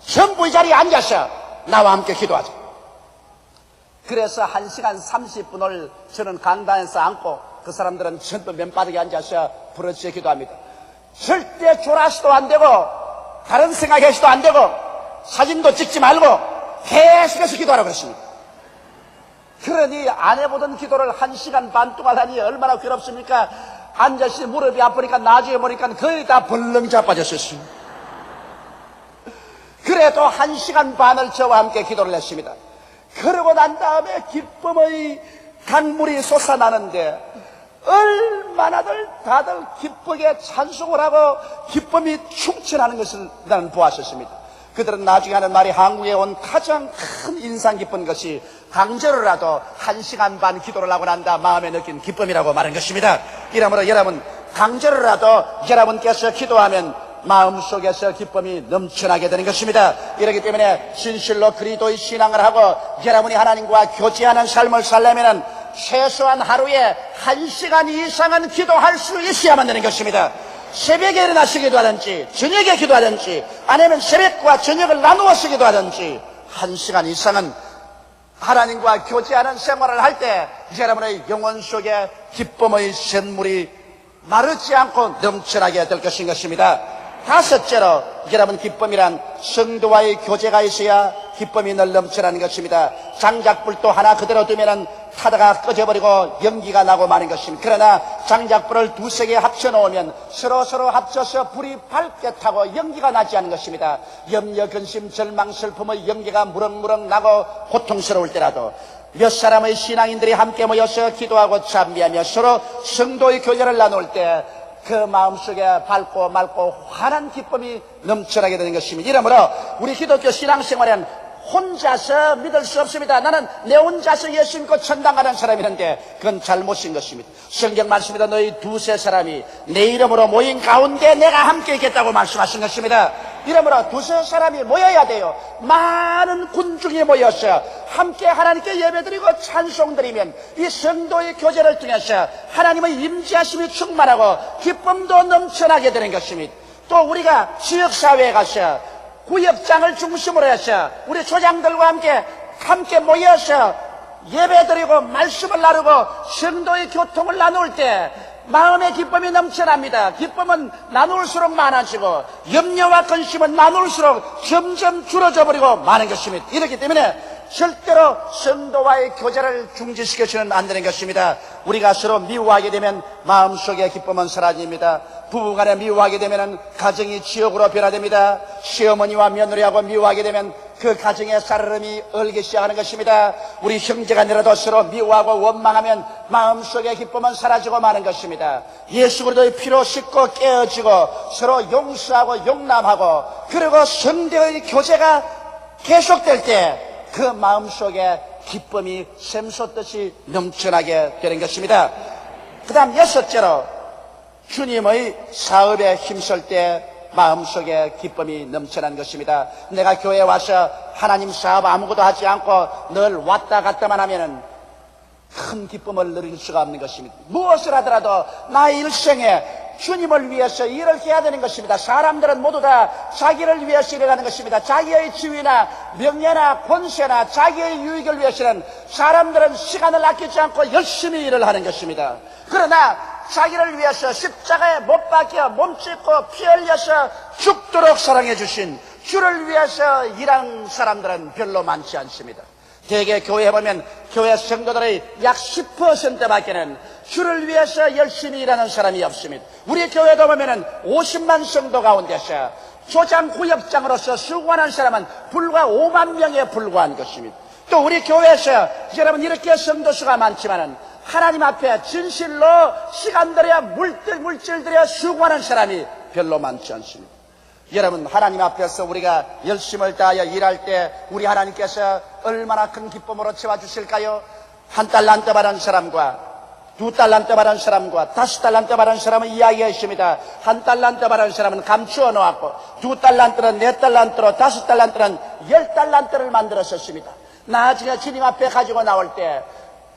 전부 이 자리에 앉아서 나와 함께 기도하자. 그래서 1시간 30분을 저는 강단에서 앉고 그 사람들은 전부 맨바닥에 앉아서 부르짖어 기도합니다. 절대 졸아서도 안 되고 다른 생각해서도 안 되고 사진도 찍지 말고 계속해서 기도하라고 그랬습니다. 그러니 안 해보던 기도를 1시간 반 동안 하니 얼마나 괴롭습니까? 앉아서 무릎이 아프니까 나중에 보니까 거의 다 벌렁 자빠졌었어요. 그래도 1시간 반을 저와 함께 기도를 했습니다. 그러고 난 다음에 기쁨의 강물이 솟아나는데 얼마나들 다들 기쁘게 찬송을 하고 기쁨이 충천하는 것을 나는 보았었습니다. 그들은 나중에 하는 말이 한국에 온 가장 큰 인상 깊은 것이 강제로라도 1시간 반 기도를 하고 난다 마음에 느낀 기쁨이라고 말한 것입니다. 이러므로 여러분, 강제로라도 여러분께서 기도하면 마음속에서 기쁨이 넘쳐나게 되는 것입니다. 이렇기 때문에 진실로 그리스도의 신앙을 하고 여러분이 하나님과 교제하는 삶을 살려면 최소한 하루에 1시간 이상은 기도할 수 있어야만 되는 것입니다. 새벽에 일어나서 기도하든지 저녁에 기도하든지 아니면 새벽과 저녁을 나누어서 기도하든지 1시간 이상은 하나님과 교제하는 생활을 할 때 여러분의 영혼 속에 기쁨의 샘물이 마르지 않고 넘쳐나게 될 것입니다. 다섯째로 여러분, 기쁨이란 성도와의 교제가 있어야 기쁨이 늘 넘쳐나는 것입니다. 장작불도 하나 그대로 두면은 타다가 꺼져버리고 연기가 나고 마는 것입니다. 그러나 장작불을 두세 개 합쳐놓으면 서로 합쳐서 불이 밝게 타고 연기가 나지 않는 것입니다. 염려, 근심, 절망, 슬픔의 연기가 무럭무럭 나고 고통스러울 때라도 몇 사람의 신앙인들이 함께 모여서 기도하고 찬미하며 서로 성도의 교제를 나눌 때 그 마음속에 밝고 맑고 환한 기쁨이 넘쳐나게 되는 것입니다. 이러므로 우리 기독교 신앙생활은 혼자서 믿을 수 없습니다. 나는 내 혼자서 예수 믿고 천당 가는 사람이는데 그건 잘못인 것입니다. 성경 말씀입니다. 너희 두세 사람이 내 이름으로 모인 가운데 내가 함께 있겠다고 말씀하신 것입니다. 이러므로 두세 사람이 모여야 돼요. 많은 군중이 모여서 함께 하나님께 예배드리고 찬송드리면 이 성도의 교제를 통해서 하나님의 임재하심이 충만하고 기쁨도 넘쳐나게 되는 것입니다. 또 우리가 지역사회에 가서 구역장을 중심으로 해서 우리 조장들과 함께 모여서 예배드리고 말씀을 나누고 성도의 교통을 나눌 때 마음의 기쁨이 넘쳐납니다. 기쁨은 나눌수록 많아지고 염려와 근심은 나눌수록 점점 줄어져 버리고 마는 것입니다. 이렇기 때문에 절대로 성도와의 교제를 중지시켜서는 안 되는 것입니다. 우리가 서로 미워하게 되면 마음속의 기쁨은 사라집니다. 부부간에 미워하게 되면 가정이 지옥으로 변화됩니다. 시어머니와 며느리하고 미워하게 되면 그 가정의 살얼음이 얼기 시작하는 것입니다. 우리 형제간이라도 서로 미워하고 원망하면 마음속의 기쁨은 사라지고 마는 것입니다. 예수 그리스도의 피로 씻고 깨어지고 서로 용서하고 용납하고 그리고 성도의 교제가 계속될 때 그 마음속에 기쁨이 샘솟듯이 넘쳐나게 되는 것입니다. 그 다음 여섯째로 주님의 사업에 힘쓸 때 마음속에 기쁨이 넘쳐나는 것입니다. 내가 교회에 와서 하나님 사업 아무것도 하지 않고 늘 왔다 갔다만 하면은 큰 기쁨을 누릴 수가 없는 것입니다. 무엇을 하더라도 나의 일생에 주님을 위해서 일을 해야 되는 것입니다. 사람들은 모두 다 자기를 위해서 일을 하는 것입니다. 자기의 지위나 명예나 권세나 자기의 유익을 위해서는 사람들은 시간을 아끼지 않고 열심히 일을 하는 것입니다. 그러나 자기를 위해서 십자가에 못 박혀 몸짓고 피 흘려서 죽도록 사랑해 주신 주를 위해서 일하는 사람들은 별로 많지 않습니다. 대개 교회에 보면 교회 성도들의 약 10%밖에는 주를 위해서 열심히 일하는 사람이 없습니다. 우리 교회도 보면은 50만 성도 가운데서 조장 구역장으로서 수고하는 사람은 불과 5만 명에 불과한 것입니다. 또 우리 교회에서 여러분 이렇게 성도 수가 많지만은 하나님 앞에 진실로 시간 들여 물질 들여 수고하는 사람이 별로 많지 않습니다. 여러분, 하나님 앞에서 우리가 열심을 다하여 일할 때 우리 하나님께서 얼마나 큰 기쁨으로 채워주실까요? 1달란트 받은 사람과 2달란트 받은 사람과 5달란트 받은 사람은 이야기가 있습니다. 1달란트 받은 사람은 감추어 놓았고 2달란트는 4달란트로 5달란트는 10달란트를 만들었었습니다. 나중에 주님 앞에 가지고 나올 때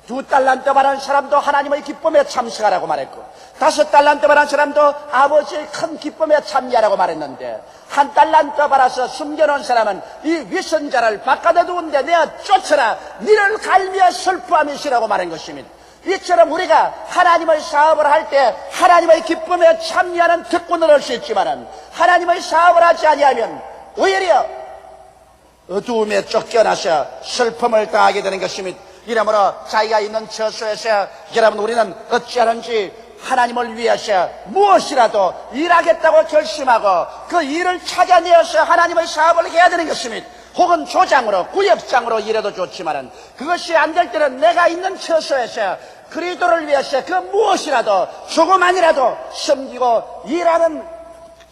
2달란트 받은 사람도 하나님의 기쁨에 참석하라고 말했고 5달란트 받은 사람도 아버지의 큰 기쁨에 참여하라고 말했는데 1달란트 받아서 숨겨놓은 사람은 이 위선자를 바깥에 두는데 내가 쫓아라 니를 갈미어 슬퍼함이시라고 말한 것입니다. 이처럼 우리가 하나님의 사업을 할 때 하나님의 기쁨에 참여하는 특권을 얻을 수 있지만 하나님의 사업을 하지 아니하면 오히려 어두움에 쫓겨나서 슬픔을 당하게 되는 것입니다. 이러므로 자기가 있는 처소에서 여러분 우리는 어찌하는지 하나님을 위해서 무엇이라도 일하겠다고 결심하고 그 일을 찾아내어서 하나님의 사업을 해야 되는 것입니다. 혹은 조장으로, 구역장으로 일해도 좋지만은 그것이 안 될 때는 내가 있는 처소에서 그리스도를 위해서 그 무엇이라도 조금만이라도 섬기고 일하는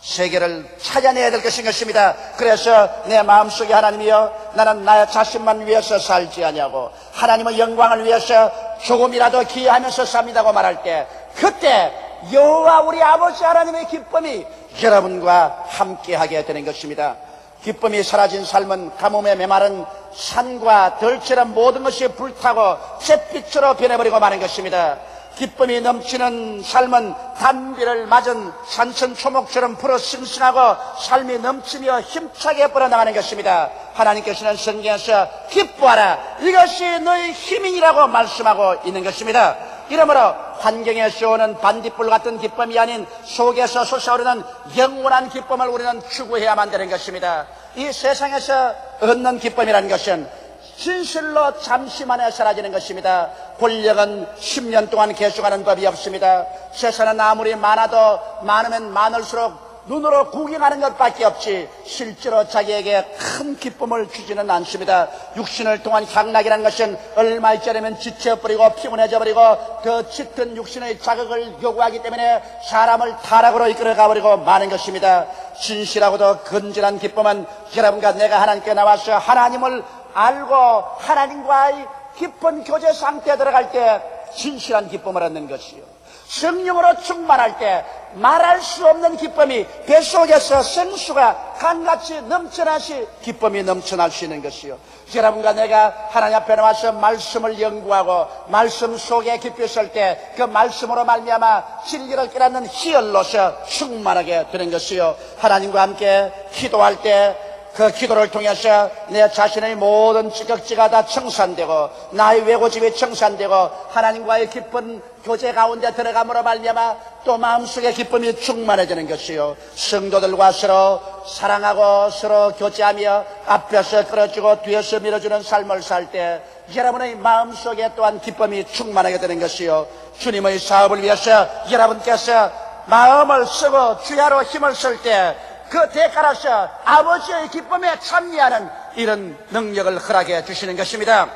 세계를 찾아내야 될 것입니다. 그래서 내 마음속에 하나님이여, 나는 나 자신만 위해서 살지 아니하고 하나님의 영광을 위해서 조금이라도 기여하면서 삽니다고 말할 때, 그때 여호와 우리 아버지 하나님의 기쁨이 여러분과 함께하게 되는 것입니다. 기쁨이 사라진 삶은 가뭄에 메마른 산과 들처럼 모든 것이 불타고 잿빛으로 변해버리고 마는 것입니다. 기쁨이 넘치는 삶은 단비를 맞은 산천초목처럼 불어 싱싱하고 삶이 넘치며 힘차게 뻗어나가는 것입니다. 하나님께서는 성경에서 기뻐하라, 이것이 너의 힘이라고 말씀하고 있는 것입니다. 이러므로 환경에서 오는 반딧불 같은 기쁨이 아닌 속에서 솟아오르는 영원한 기쁨을 우리는 추구해야만 되는 것입니다. 이 세상에서 얻는 기쁨이라는 것은 진실로 잠시만에 사라지는 것입니다. 권력은 10년 동안 계속하는 법이 없습니다. 세상은 아무리 많으면 많을수록 눈으로 구경하는 것밖에 없지 실제로 자기에게 큰 기쁨을 주지는 않습니다. 육신을 통한 향락이라는 것은 얼마 있지 않으면 지쳐버리고 피곤해져버리고 더 짙은 육신의 자극을 요구하기 때문에 사람을 타락으로 이끌어가버리고 마는 것입니다. 진실하고도 건전한 기쁨은 여러분과 내가 하나님께 나와서 하나님을 알고 하나님과의 깊은 교제 상태에 들어갈 때 진실한 기쁨을 얻는 것이요, 성령으로 충만할 때 말할 수 없는 기쁨이 뱃속에서 생수가 강같이 넘쳐나시 기쁨이 넘쳐날 수 있는 것이요, 여러분과 내가 하나님 앞에 나와서 말씀을 연구하고 말씀 속에 깊이 있을 때 그 말씀으로 말미암아 진리를 깨닫는 희열로서 충만하게 되는 것이요, 하나님과 함께 기도할 때 그 기도를 통해서 내 자신의 모든 지각지가 다 청산되고 나의 외고집이 청산되고 하나님과의 깊은 교제 가운데 들어감으로 말미암아 또 마음속에 기쁨이 충만해지는 것이요, 성도들과 서로 사랑하고 서로 교제하며 앞에서 끌어주고 뒤에서 밀어주는 삶을 살 때 여러분의 마음속에 또한 기쁨이 충만하게 되는 것이요, 주님의 사업을 위해서 여러분께서 마음을 쓰고 주야로 힘을 쓸 때 그 대가로서 아버지의 기쁨에 참여하는 이런 능력을 허락해 주시는 것입니다.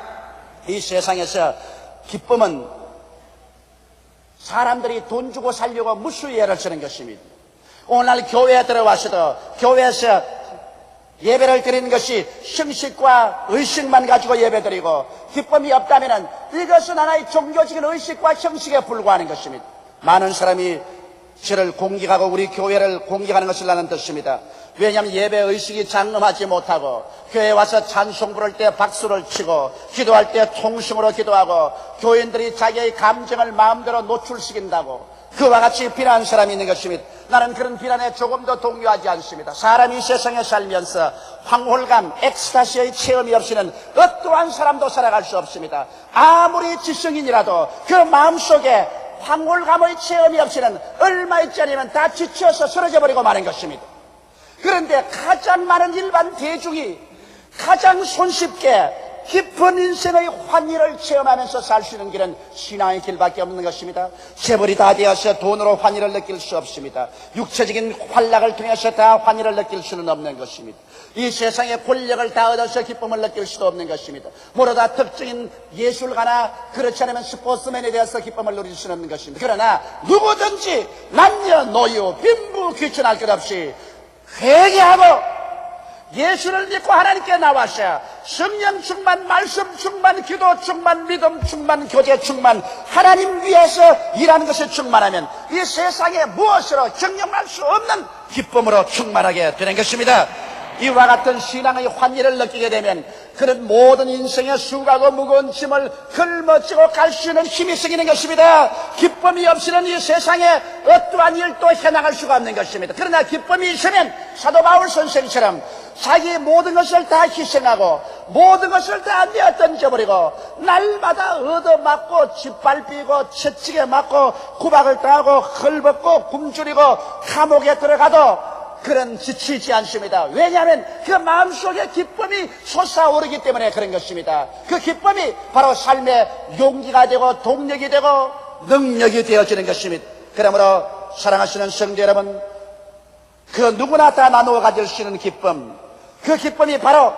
이 세상에서 기쁨은 사람들이 돈 주고 살려고 무수히 애를 쓰는 것입니다. 오늘 교회에 들어와서도 교회에서 예배를 드리는 것이 형식과 의식만 가지고 예배드리고 기쁨이 없다면 이것은 하나의 종교적인 의식과 형식에 불과하는 것입니다. 많은 사람이 저를 공격하고 우리 교회를 공격하는 것을 나는 듣습니다. 왜냐하면 예배 의식이 장엄하지 못하고 교회에 와서 찬송 부를 때 박수를 치고 기도할 때 통성으로 기도하고 교인들이 자기의 감정을 마음대로 노출시킨다고 그와 같이 비난하는 사람이 있는 것입니다. 나는 그런 비난에 조금도 동요하지 않습니다. 사람이 세상에 살면서 황홀감, 엑스타시의 체험이 없이는 어떠한 사람도 살아갈 수 없습니다. 아무리 지성인이라도 그 마음속에 황홀감의 체험이 없이는 얼마 있지 않으면 다 지쳐서 쓰러져 버리고 마는 것입니다. 그런데 가장 많은 일반 대중이 가장 손쉽게 깊은 인생의 환희를 체험하면서 살 수 있는 길은 신앙의 길밖에 없는 것입니다. 재벌이 다 되어서 돈으로 환희를 느낄 수 없습니다. 육체적인 환락을 통해서 다 환희를 느낄 수는 없는 것입니다. 이 세상에 권력을 다 얻어서 기쁨을 느낄 수도 없는 것입니다. 모르다 특정인 예술가나 그렇지 않으면 스포츠맨에 대해서 기쁨을 누릴 수는 없는 것입니다. 그러나 누구든지 남녀노유 빈부 귀천할 것 없이 회개하고 예수를 믿고 하나님께 나와서 성령 충만, 말씀 충만, 기도 충만, 믿음 충만, 교제 충만, 하나님 위해서 일하는 것에 충만하면 이 세상에 무엇으로 경영할 수 없는 기쁨으로 충만하게 되는 것입니다. 이와 같은 신앙의 환희를 느끼게 되면 그런 모든 인생의 수고하고 무거운 짐을 걸머쥐고 갈 수 있는 힘이 생기는 것입니다. 기쁨이 없이는 이 세상에 어떠한 일도 해나갈 수가 없는 것입니다. 그러나 기쁨이 있으면 사도 바울 선생처럼 자기 모든 것을 다 희생하고 모든 것을 다 내어 던져버리고 날마다 얻어맞고 짓밟히고 채찍에 맞고 구박을 당하고 헐벗고 굶주리고 감옥에 들어가도 그런 지치지 않습니다. 왜냐하면 그 마음속에 기쁨이 솟아오르기 때문에 그런 것입니다. 그 기쁨이 바로 삶의 용기가 되고 동력이 되고 능력이 되어지는 것입니다. 그러므로 사랑하시는 성도 여러분, 그 누구나 다 나누어 가질 수 있는 기쁨, 그 기쁨이 바로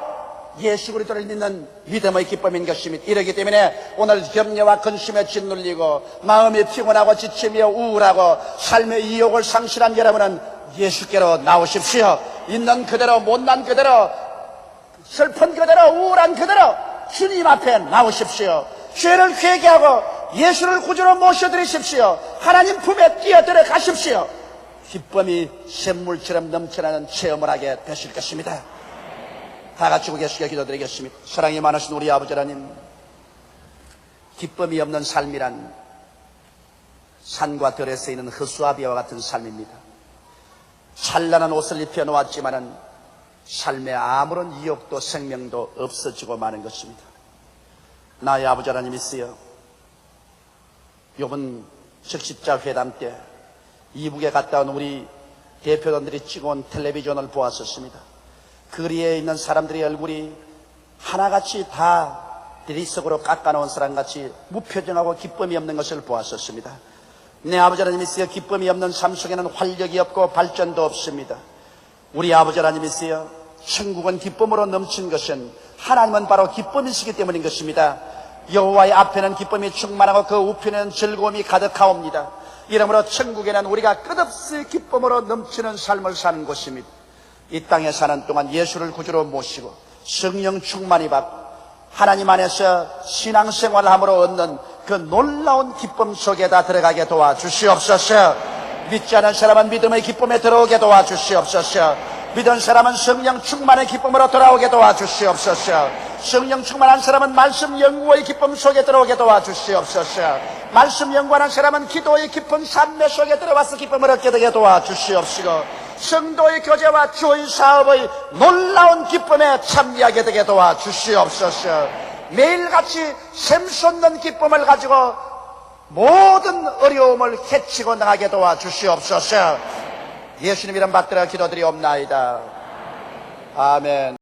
예수 그리스도를 믿는 믿음의 기쁨인 것입니다. 이러기 때문에 오늘 염려와 근심에 짓눌리고 마음이 피곤하고 지치며 우울하고 삶의 이욕을 상실한 여러분은 예수께로 나오십시오. 있는 그대로, 못난 그대로, 슬픈 그대로, 우울한 그대로 주님 앞에 나오십시오. 죄를 회개하고 예수를 구주로 모셔드리십시오. 하나님 품에 뛰어들어 가십시오. 기쁨이 샘물처럼 넘쳐나는 체험을 하게 되실 것입니다. 다 같이 고개숙여 기도드리겠습니다. 사랑이 많으신 우리 아버지 하나님, 기쁨이 없는 삶이란 산과 들에 쓰이는 허수아비와 같은 삶입니다. 찬란한 옷을 입혀 놓았지만은 삶에 아무런 이욕도 생명도 없어지고 마는 것입니다. 나의 아버지 하나님이시여, 요번 적십자 회담 때 이북에 갔다 온 우리 대표단들이 찍어온 텔레비전을 보았었습니다. 거리에 있는 사람들의 얼굴이 하나같이 다 대리석으로 깎아놓은 사람같이 무표정하고 기쁨이 없는 것을 보았었습니다. 내 아버지 하나님이시여, 기쁨이 없는 삶 속에는 활력이 없고 발전도 없습니다. 우리 아버지 하나님이시여, 천국은 기쁨으로 넘친 것은 하나님은 바로 기쁨이시기 때문인 것입니다. 여호와의 앞에는 기쁨이 충만하고 그 우편에는 즐거움이 가득하옵니다. 이러므로 천국에는 우리가 끝없이 기쁨으로 넘치는 삶을 사는 곳입니다. 이 땅에 사는 동안 예수를 구주로 모시고 성령 충만히 받고 하나님 안에서 신앙생활을 함으로 얻는 그 놀라운 기쁨 속에다 들어가게 도와주시옵소서. 믿지 않은 사람은 믿음의 기쁨에 들어오게 도와주시옵소서. 믿은 사람은 성령 충만의 기쁨으로 돌아오게 도와주시옵소서. 성령 충만한 사람은 말씀 연구의 기쁨 속에 들어오게 도와주시옵소서. 말씀 연구하는 사람은 기도의 깊은 산매 속에 들어와서 기쁨을 얻게 되게 도와주시옵시고, 성도의 교제와 주의 사업의 놀라운 기쁨에 참여하게 되게 도와주시옵소서. 매일같이 샘솟는 기쁨을 가지고 모든 어려움을 헤치고 나가게 도와주시옵소서. 예수님 이름 받들어 기도드리옵나이다. 아멘.